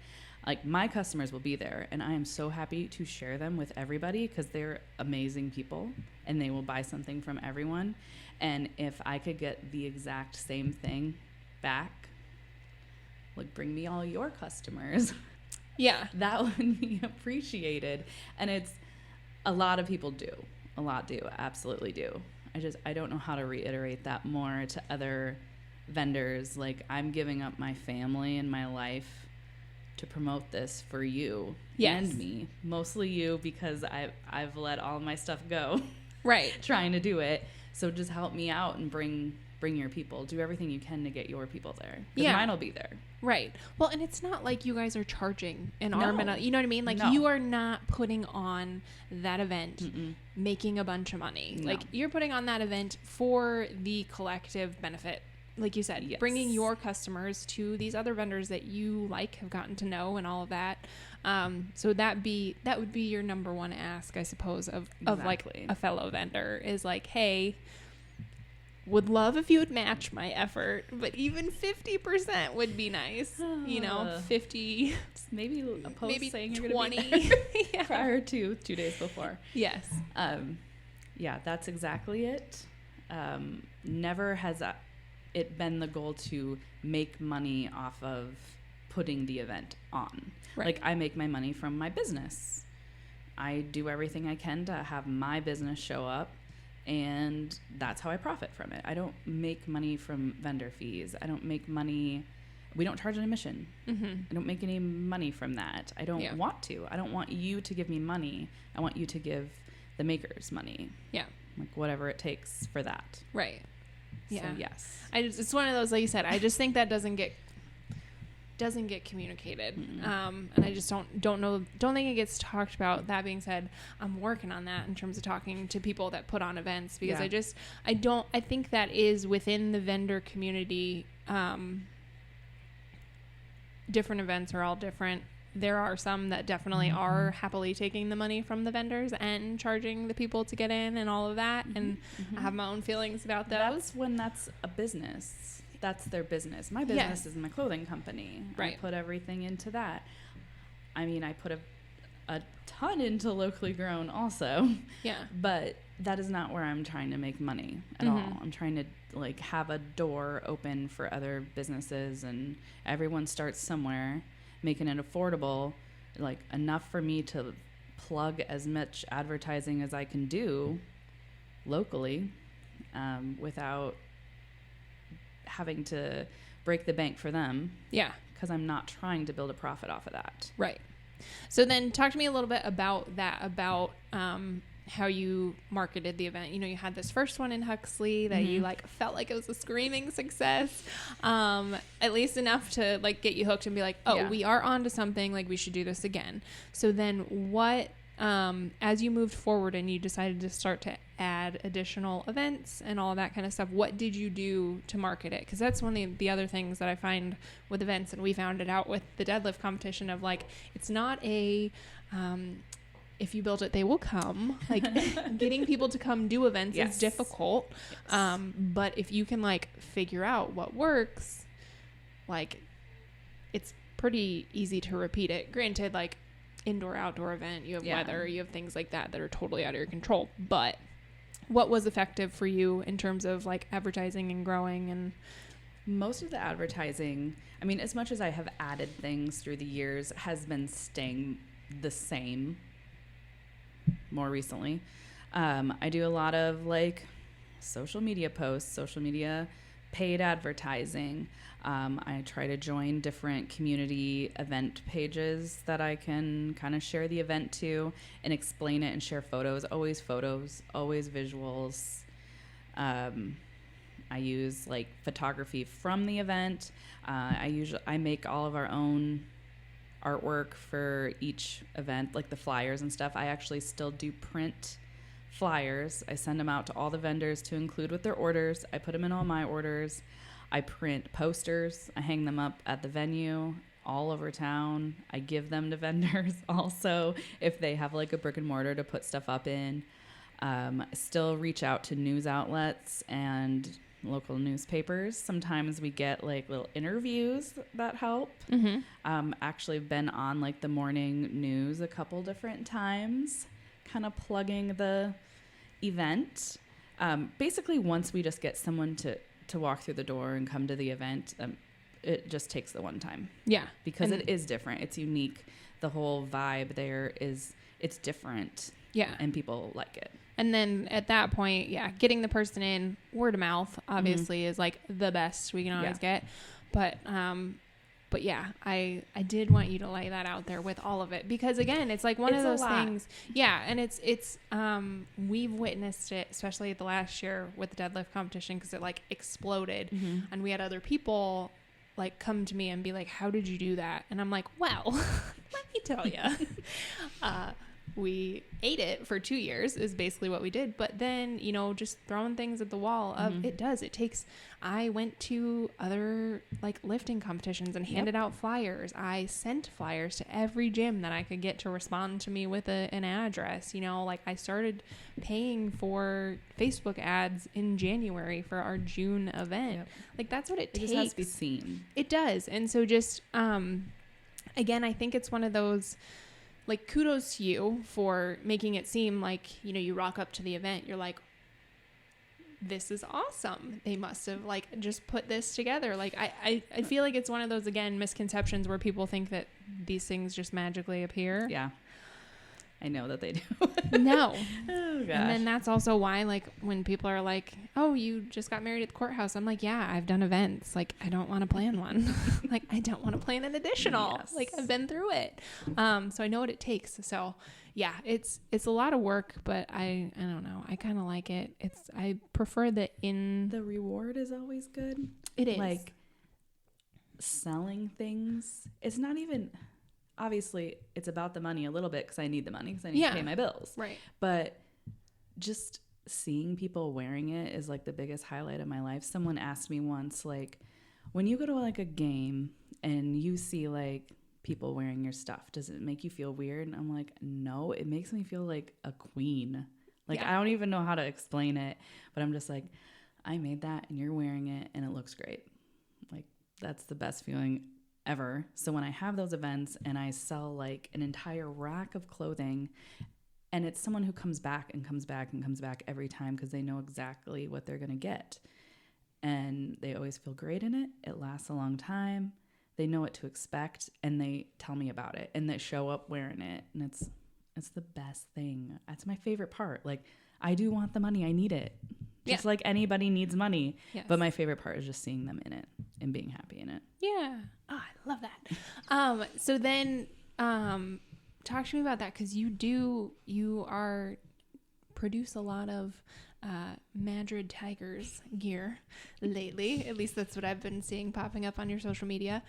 Like, my customers will be there, and I am so happy to share them with everybody because they're amazing people, and they will buy something from everyone. And if I could get the exact same thing back, like, bring me all your customers. Yeah. That would be appreciated. And it's, a lot of people do. A lot do. Absolutely do. I don't know how to reiterate that more to other vendors. Like, I'm giving up my family and my life to promote this for you and me. Mostly you, because I've let all my stuff go. Right. Trying to do it. So just help me out and bring your people. Do everything you can to get your people there. Because mine will be there. Right. Well, and it's not like you guys are charging an arm and a, you know what I mean? Like, you are not putting on that event making a bunch of money. No. Like, you're putting on that event for the collective benefit. Like you said, bringing your customers to these other vendors that you, like, have gotten to know and all of that. So that would be your number one ask, I suppose, of like a fellow vendor is like, hey, would love if you would match my effort, but even 50% would be nice. You know, 50, maybe a post maybe saying 20 you're gonna be there prior to 2 days before. Yes. Yeah, that's exactly it. Never has it been the goal to make money off of putting the event on. Right. Like, I make my money from my business. I do everything I can to have my business show up, and that's how I profit from it. I don't make money from vendor fees. I don't make money. We don't charge an admission. I don't make any money from that. I don't want to. I don't want you to give me money. I want you to give the makers money. Yeah. Like, whatever it takes for that. Right. Yeah. So, yes. It's one of those, like you said, I just think that doesn't get communicated. And I just don't think it gets talked about. That being said, I'm working on that in terms of talking to people that put on events, because I think that is within the vendor community. Different events are all different. There are some that definitely are happily taking the money from the vendors and charging the people to get in and all of that. And I have my own feelings about those. That's when that's a business. That's their business. My business is my clothing company. Right. I put everything into that. I mean, I put a ton into Locally Grown also. Yeah. But that is not where I'm trying to make money at all. I'm trying to, like, have a door open for other businesses, and everyone starts somewhere, making it affordable, like, enough for me to plug as much advertising as I can do locally, without having to break the bank for them. Yeah. Because I'm not trying to build a profit off of that. Right. So then talk to me a little bit about that, about how you marketed the event. You know, you had this first one in Huxley that you like felt like it was a screaming success, at least enough to like get you hooked and be like, oh, we are onto something, like we should do this again. So then what, as you moved forward and you decided to start to add additional events and all that kind of stuff, what did you do to market it? Because that's one of the other things that I find with events, and we found it out with the deadlift competition of like, it's not a, if you build it, they will come. Like getting people to come do events is difficult. Yes. But if you can like figure out what works, like it's pretty easy to repeat it. Granted, like indoor, outdoor event, you have weather, you have things like that are totally out of your control. But what was effective for you in terms of like advertising and growing? And most of the advertising, I mean, as much as I have added things through the years, has been staying the same. More recently, I do a lot of like social media posts, social media paid advertising. I try to join different community event pages that I can kind of share the event to and explain it and share photos, always visuals. I use like photography from the event. I make all of our own artwork for each event, like the flyers and stuff. I actually still do print flyers. I send them out to all the vendors to include with their orders. I put them in all my orders. I print posters. I hang them up at the venue all over town. I give them to vendors also if they have like a brick and mortar to put stuff up in. I still reach out to news outlets and local newspapers. Sometimes we get like little interviews that help. Actually been on like the morning news a couple different times, kind of plugging the event. Basically, once we just get someone to walk through the door and come to the event, it just takes the one time. Yeah. Because it is different. It's unique. The whole vibe there it's different. Yeah. And people like it. And then at that point, getting the person in, word of mouth, obviously, is like the best we can always get. But yeah, I did want you to lay that out there with all of it, because again, it's like one of those things. Yeah. And it's we've witnessed it, especially at the last year with the deadlift competition, because it like exploded, and we had other people like come to me and be like, how did you do that? And I'm like, well, let me tell you. We ate it for 2 years is basically what we did. But then, you know, just throwing things at the wall of it takes, I went to other like lifting competitions and handed out flyers. I sent flyers to every gym that I could get to respond to me with an address. You know, like I started paying for Facebook ads in January for our June event. Like that's what it takes. It just has to be seen. It does. And so just, again, I think it's one of those, like, kudos to you for making it seem like, you know, you rock up to the event, you're like, this is awesome. They must have like just put this together. Like I feel like it's one of those, again, misconceptions where people think that these things just magically appear. Yeah. I know that they do. No. Oh, gosh. And then that's also why, like, when people are like, oh, you just got married at the courthouse. I'm like, yeah, I've done events. Like, I don't want to plan one. Like, I don't want to plan an additional. Yes. Like, I've been through it. So I know what it takes. So yeah, it's a lot of work, but I don't know. I kind of like it. I prefer the reward is always good. It is. Like, selling things. It's not even... Obviously, it's about the money a little bit because I need the money because I need to pay my bills. Right. But just seeing people wearing it is like the biggest highlight of my life. Someone asked me once, like, when you go to like a game and you see like people wearing your stuff, does it make you feel weird? And I'm like, no, it makes me feel like a queen. Like, I don't even know how to explain it, but I'm just like, I made that and you're wearing it and it looks great. Like, that's the best feeling ever. So when I have those events and I sell like an entire rack of clothing, and it's someone who comes back and comes back and comes back every time because they know exactly what they're going to get, and they always feel great in it. It lasts a long time. They know what to expect and they tell me about it and they show up wearing it, and it's the best thing. That's my favorite part. Like, I do want the money. I need it. Just like anybody needs money. Yes. But my favorite part is just seeing them in it and being happy in it. Yeah. Oh, I love that. So then talk to me about that, because you are produce a lot of Madrid Tigers gear lately. At least that's what I've been seeing popping up on your social media.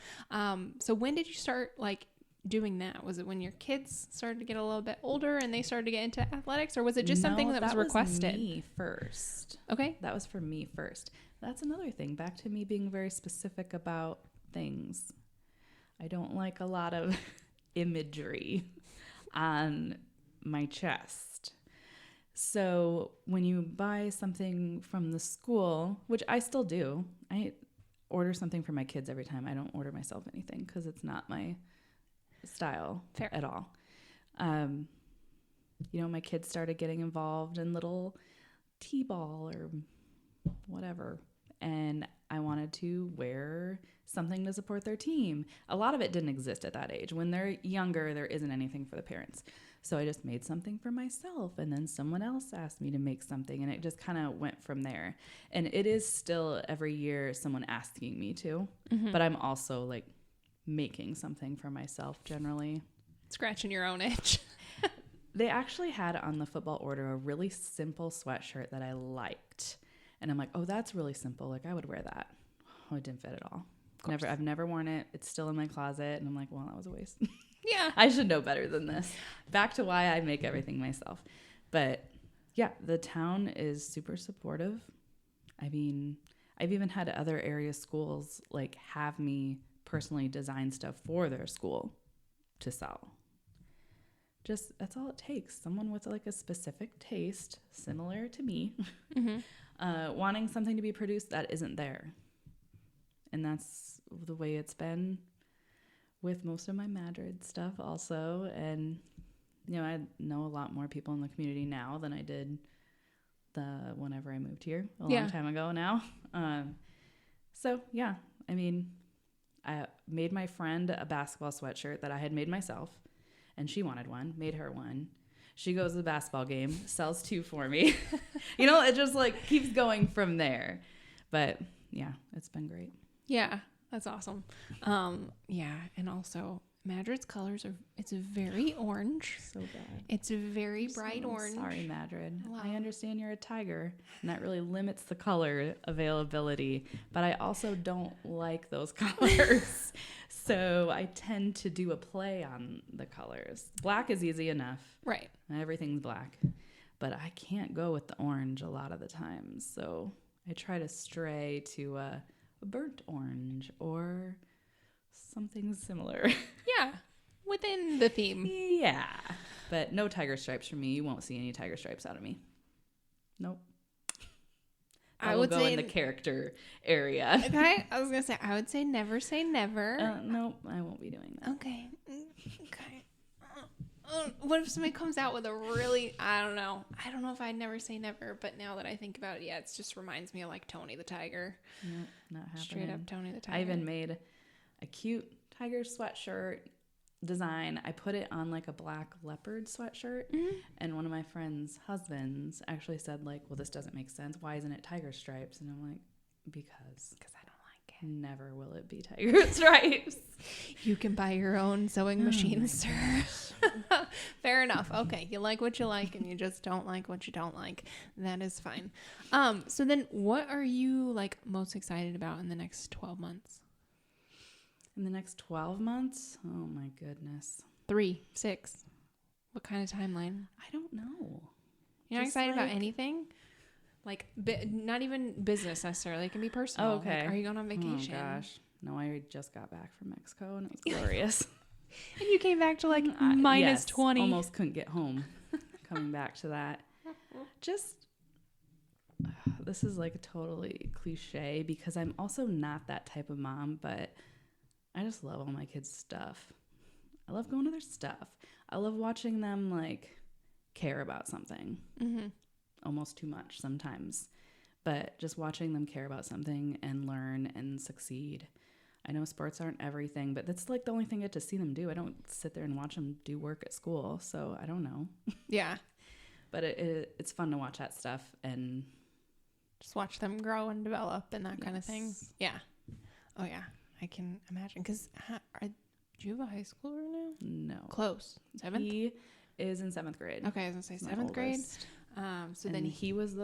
So when did you start like doing that? Was it when your kids started to get a little bit older and they started to get into athletics, or was it just something that was requested? Was me first. Okay. That was for me first. That's another thing. Back to me being very specific about things. I don't like a lot of imagery on my chest. So when you buy something from the school, which I still do, I order something for my kids every time. I don't order myself anything because it's not my style at all. My kids started getting involved in little t-ball or whatever, and I wanted to wear something to support their team. A lot of it didn't exist at that age. When they're younger, there isn't anything for the parents. So I just made something for myself, and then someone else asked me to make something, and it just kind of went from there. And it is still every year someone asking me to, but I'm also like making something for myself generally. Scratching your own itch. They actually had on the football order a really simple sweatshirt that I liked. And I'm like, oh, that's really simple. Like, I would wear that. Oh, it didn't fit at all. I've never worn it. It's still in my closet. And I'm like, well, that was a waste. Yeah. I should know better than this. Back to why I make everything myself. But yeah, the town is super supportive. I mean, I've even had other area schools like have me personally design stuff for their school to sell. Just, that's all it takes. Someone with like a specific taste, similar to me, wanting something to be produced that isn't there. And that's the way it's been with most of my Madrid stuff also. And, I know a lot more people in the community now than I did whenever I moved here a long time ago now. So yeah, I mean, I made my friend a basketball sweatshirt that I had made myself, and she wanted one, made her one. She goes to the basketball game, sells 2 for me. It just like keeps going from there. But yeah, it's been great. Yeah, that's awesome. And also Madrid's colors it's very orange. So bad. It's a very bright orange. Sorry, Madrid. Wow. I understand you're a tiger, and that really limits the color availability, but I also don't like those colors. So I tend to do a play on the colors. Black is easy enough. Right. Everything's black. But I can't go with the orange a lot of the times. So I try to stray to a burnt orange or something similar. Yeah. Within the theme. Yeah. But no tiger stripes for me. You won't see any tiger stripes out of me. Nope. I would go in the character area. Okay. I was going to say, I would say never say never. Nope. I won't be doing that. Okay. What if somebody comes out with a really, I don't know if I'd never say never, but now that I think about it, it just reminds me of like Tony the Tiger. Nope, not happening. Straight up Tony the Tiger. I even made a cute tiger sweatshirt design. I put it on like a black leopard sweatshirt, and one of my friend's husbands actually said like, well, this doesn't make sense. Why isn't it tiger stripes? And I'm like, because I don't like it. Never will it be tiger stripes. You can buy your own sewing machine, sir. Fair enough. Okay, you like what you like and you just don't like what you don't like. That is fine. So then what are you like most excited about in the next 12 months? In the next 12 months? Oh my goodness. 3, 6. What kind of timeline? I don't know. You're not excited about anything? Like, not even business necessarily. It can be personal. Oh, okay. Like, are you going on vacation? Oh gosh. No, I just got back from Mexico and it was glorious. And you came back to like minus 20. Almost couldn't get home coming back to that. Just, this is like a totally cliche because I'm also not that type of mom, but I just love all my kids' stuff. I love going to their stuff. I love watching them like care about something. Almost too much sometimes. But just watching them care about something and learn and succeed. I know sports aren't everything, but that's like the only thing I get to see them do. I don't sit there and watch them do work at school, so I don't know. Yeah. But it's fun to watch that stuff and just watch them grow and develop and that kind of thing. Yeah. Oh, yeah. I can imagine. Because do you have a high schooler now? No. Close. 7th? He is in 7th grade. Okay, I was going to say 7th grade. So and then he was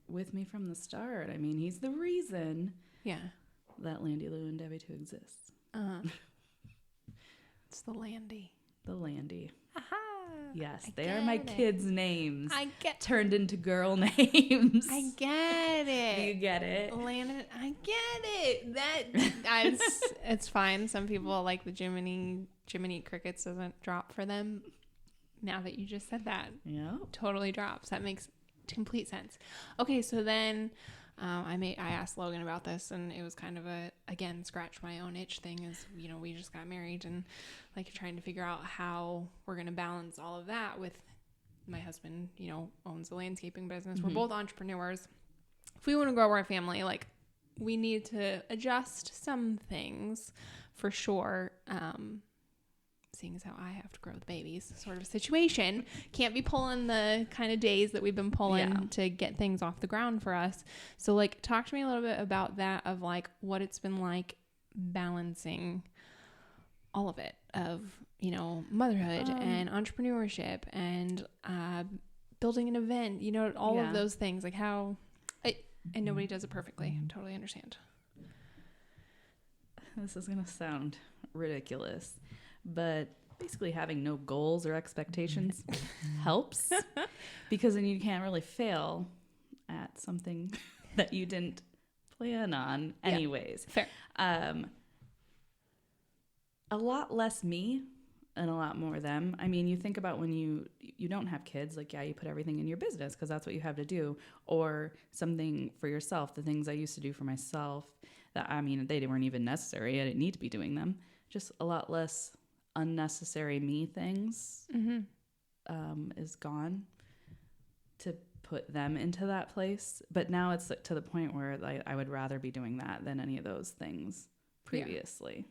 with me from the start. I mean, he's the reason that Landy Lou and Devie Too exists. It's the Landy. The Landy. Aha! Yes, they are my kids' names. I get turned into girl names. I get it. Do you get it? Landon, I get it. It's fine. Some people like the Jiminy Crickets doesn't drop for them. Now that you just said that, totally drops. That makes complete sense. Okay, so then I asked Logan about this, and it was kind of again scratch my own itch thing. Is we just got married, and like trying to figure out how we're gonna balance all of that with my husband. Owns a landscaping business. We're both entrepreneurs. If we want to grow our family, like we need to adjust some things for sure. Seeing as how I have to grow the babies sort of situation. Can't be pulling the kind of days that we've been pulling to get things off the ground for us. So like talk to me a little bit about that, of like what it's been like balancing all of it, of motherhood and entrepreneurship and building an event, all of those things, like how and nobody does it perfectly. I totally understand. This is gonna sound ridiculous, but basically having no goals or expectations helps, because then you can't really fail at something that you didn't plan on anyways. Fair. A lot less me and a lot more them. I mean, you think about when you don't have kids, like, you put everything in your business because that's what you have to do, or something for yourself. The things I used to do for myself that, they weren't even necessary. I didn't need to be doing them. Just a lot less unnecessary me things is gone to put them into that place. But now it's to the point where I would rather be doing that than any of those things previously. Yeah.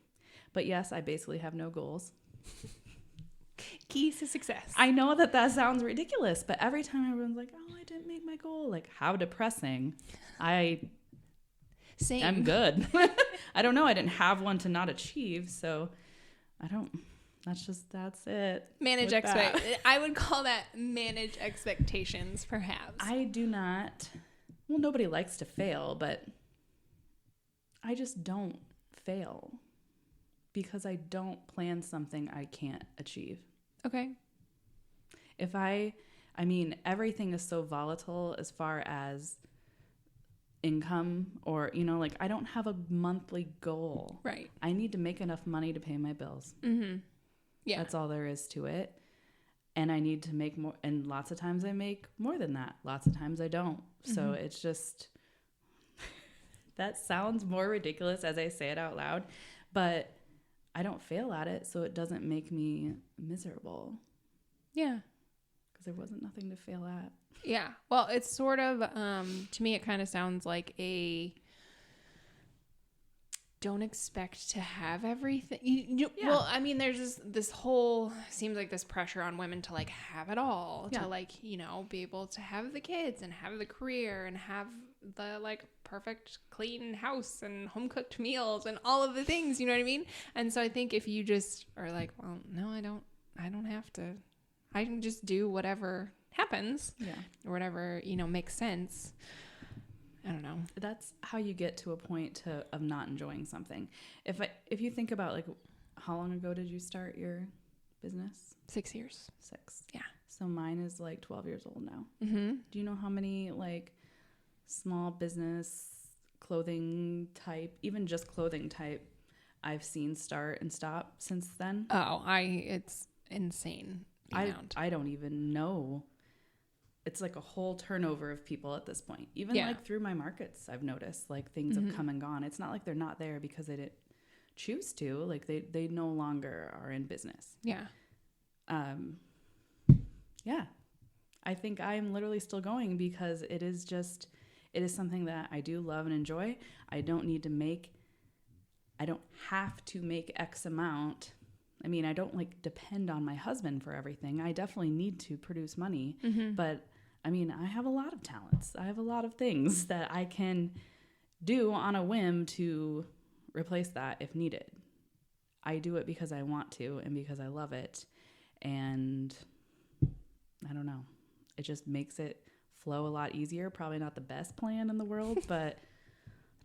But yes, I basically have no goals. Keys to success. I know that sounds ridiculous, but every time everyone's like, oh, I didn't make my goal. Like, how depressing. Same. I'm good. I don't know. I didn't have one to not achieve. So that's it. Manage I would call that manage expectations, perhaps. I do not. Well, nobody likes to fail, but I just don't fail because I don't plan something I can't achieve. Okay. Everything is so volatile as far as income, or I don't have a monthly goal. Right. I need to make enough money to pay my bills. Yeah, that's all there is to it. And I need to make more, and lots of times I make more than that, lots of times I don't. So it's just that sounds more ridiculous as I say it out loud, but I don't fail at it, so it doesn't make me miserable. Yeah, because there wasn't nothing to fail at. Yeah. Well, it's sort of, to me, it kind of sounds like don't expect to have everything. Well, there's this whole, seems like this pressure on women to like have it all, to like, be able to have the kids and have the career and have the like perfect clean house and home cooked meals and all of the things, you know what I mean? And so I think if you just are like, well, no, I don't have to, I can just do whatever happens, or whatever makes sense. I don't know. That's how you get to a point of not enjoying something. If you think about, like, how long ago did you start your business? 6 years. 6. Yeah. So mine is like 12 years old now. Mm-hmm. Do you know how many like small business clothing type, even just clothing type, I've seen start and stop since then? Oh, it's insane. I don't even know. It's like a whole turnover of people at this point. Even like through my markets, I've noticed like things have come and gone. It's not like they're not there because they didn't choose to. Like they no longer are in business. Yeah. Yeah. I think I'm literally still going because it is something that I do love and enjoy. I don't have to make X amount. I don't like depend on my husband for everything. I definitely need to produce money, but I have a lot of talents. I have a lot of things that I can do on a whim to replace that if needed. I do it because I want to and because I love it. And I don't know. It just makes it flow a lot easier. Probably not the best plan in the world, but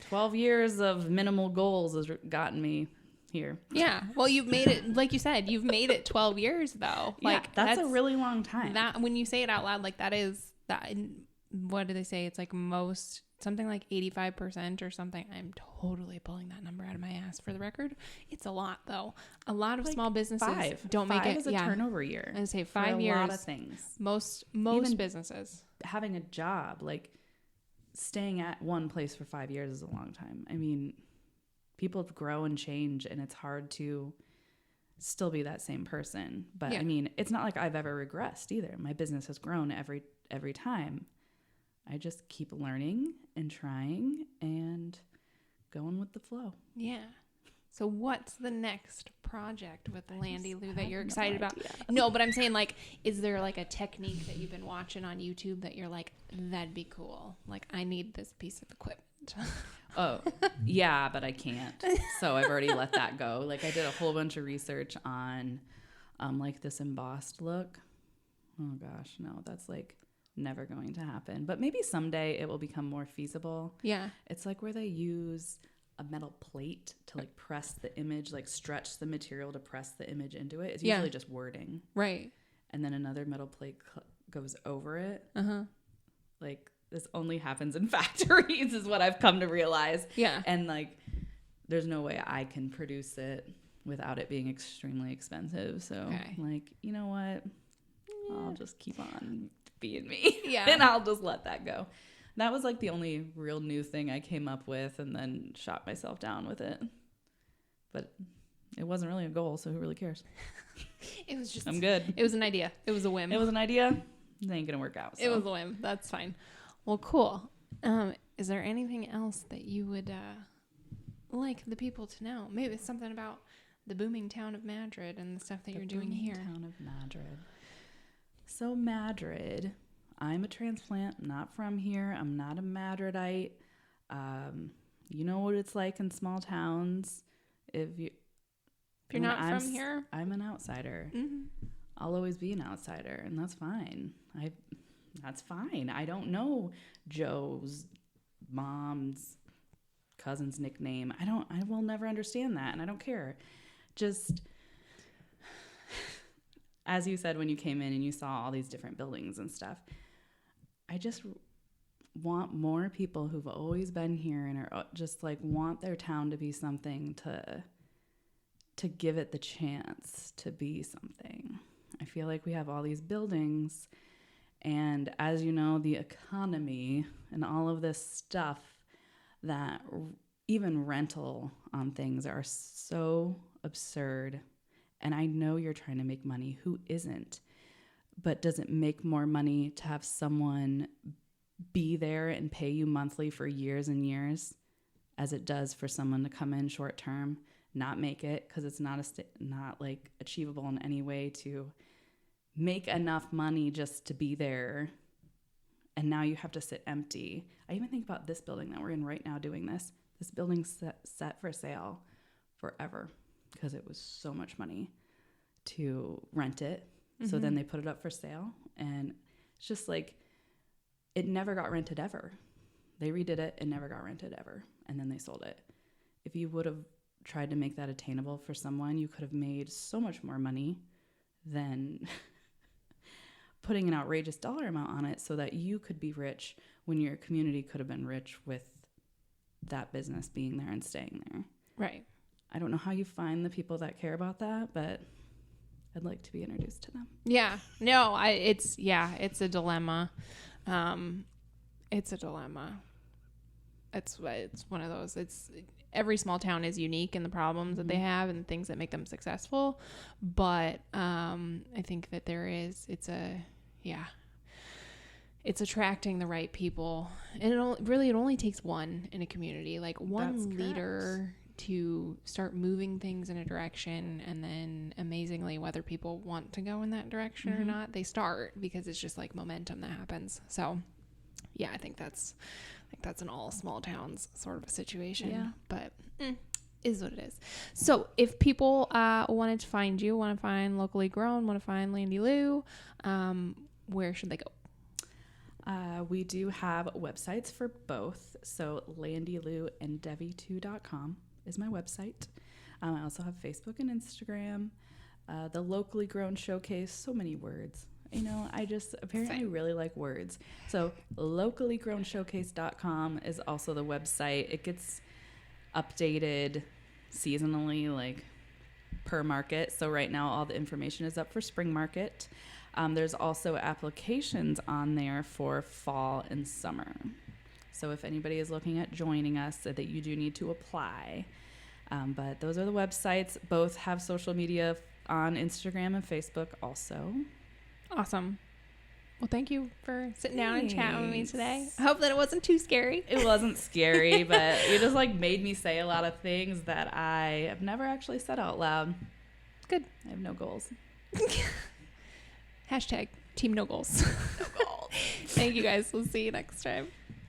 12 years of minimal goals has gotten me here. Yeah. Well, you've made it, like you said, you've made it 12 years though. Yeah, Like that's a really long time. That when you say it out loud, like that is that. What do they say? It's like something like 85% or something. I'm totally pulling that number out of my ass for the record. It's a lot though. A lot of small businesses don't make it. Five is a turnover year. I'd say 5 years. A lot of things. Most Even businesses. Having a job, like staying at one place for 5 years is a long time. I mean, people grow and change, and it's hard to still be that same person. But I mean, it's not like I've ever regressed either. My business has grown every time. I just keep learning and trying and going with the flow. Yeah. So what's the next project with Landy Lou that you're excited about? No, but I'm saying, like, is there like a technique that you've been watching on YouTube that you're like, that'd be cool? Like, I need this piece of equipment. Oh, yeah, but I can't. So I've already let that go. Like, I did a whole bunch of research on like this embossed look. Oh gosh, no, that's like never going to happen. But maybe someday it will become more feasible. Yeah. It's like where they use a metal plate to like press the image, like stretch the material to press the image into it. It's usually just wording. Right. And then another metal plate goes over it. Uh-huh. Like, this only happens in factories is what I've come to realize. Yeah. And like, there's no way I can produce it without it being extremely expensive. So like, you know what? I'll just keep on being me. Yeah. And I'll just let that go. That was like the only real new thing I came up with, and then shot myself down with it. But it wasn't really a goal, so who really cares? It was just, I'm good. It was an idea. It was a whim. It was an idea. It ain't gonna work out. So. It was a whim. That's fine. Well, cool. Is there anything else that you would like the people to know? Maybe it's something about the booming town of Madrid and the stuff that you're doing here. Town of Madrid. So Madrid, I'm a transplant, not from here. I'm not a Madridite. You know what it's like in small towns. If you're not from here, I'm an outsider. Mm-hmm. I'll always be an outsider, and that's fine. That's fine. I don't know Joe's mom's cousin's nickname. I will never understand that, and I don't care. Just as you said when you came in and you saw all these different buildings and stuff, I just want more people who've always been here and are just like want their town to be something, to give it the chance to be something. I feel like we have all these buildings, and as you know, the economy and all of this stuff, that even rental on things are so absurd. And I know you're trying to make money. Who isn't? But does it make more money to have someone be there and pay you monthly for years and years as it does for someone to come in short term, not make it because it's not like achievable in any way to make enough money just to be there, and now you have to sit empty. I even think about this building that we're in right now doing this. This building's set for sale forever because it was so much money to rent it. Mm-hmm. So then they put it up for sale, and it's just like it never got rented ever. They redid it and never got rented ever, and then they sold it. If you would have tried to make that attainable for someone, you could have made so much more money than putting an outrageous dollar amount on it so that you could be rich when your community could have been rich with that business being there and staying there. Right. I don't know how you find the people that care about that, but I'd like to be introduced to them. Yeah. No, it's a dilemma. It's a dilemma. It's one of those. Every small town is unique in the problems that they have and the things that make them successful. But I think that it's attracting the right people. And it only takes one in a community, like one leader to start moving things in a direction. And then amazingly, whether people want to go in that direction or not, they start, because it's just like momentum that happens. So yeah, I think that's an all small towns sort of a situation. Yeah. But is what it is. So if people wanted to find you, want to find Locally Grown, want to find Landy Lou, where should they go? We do have websites for both. So Landy Lou and DevieToo.com is my website. I also have Facebook and Instagram. The locally grown showcase, so many words. You know, I just apparently really like words. So locallygrownshowcase.com is also the website. It gets updated seasonally, like per market. So right now all the information is up for spring market. There's also applications on there for fall and summer. So if anybody is looking at joining us, that you do need to apply. But those are the websites. Both have social media on Instagram and Facebook also. Awesome. Well, thank you for sitting down and chatting with me today. I hope that it wasn't too scary. It wasn't scary, but it just like made me say a lot of things that I have never actually said out loud. Good. I have no goals. Hashtag Team No Goals. No goals. Thank you guys. We'll see you next time.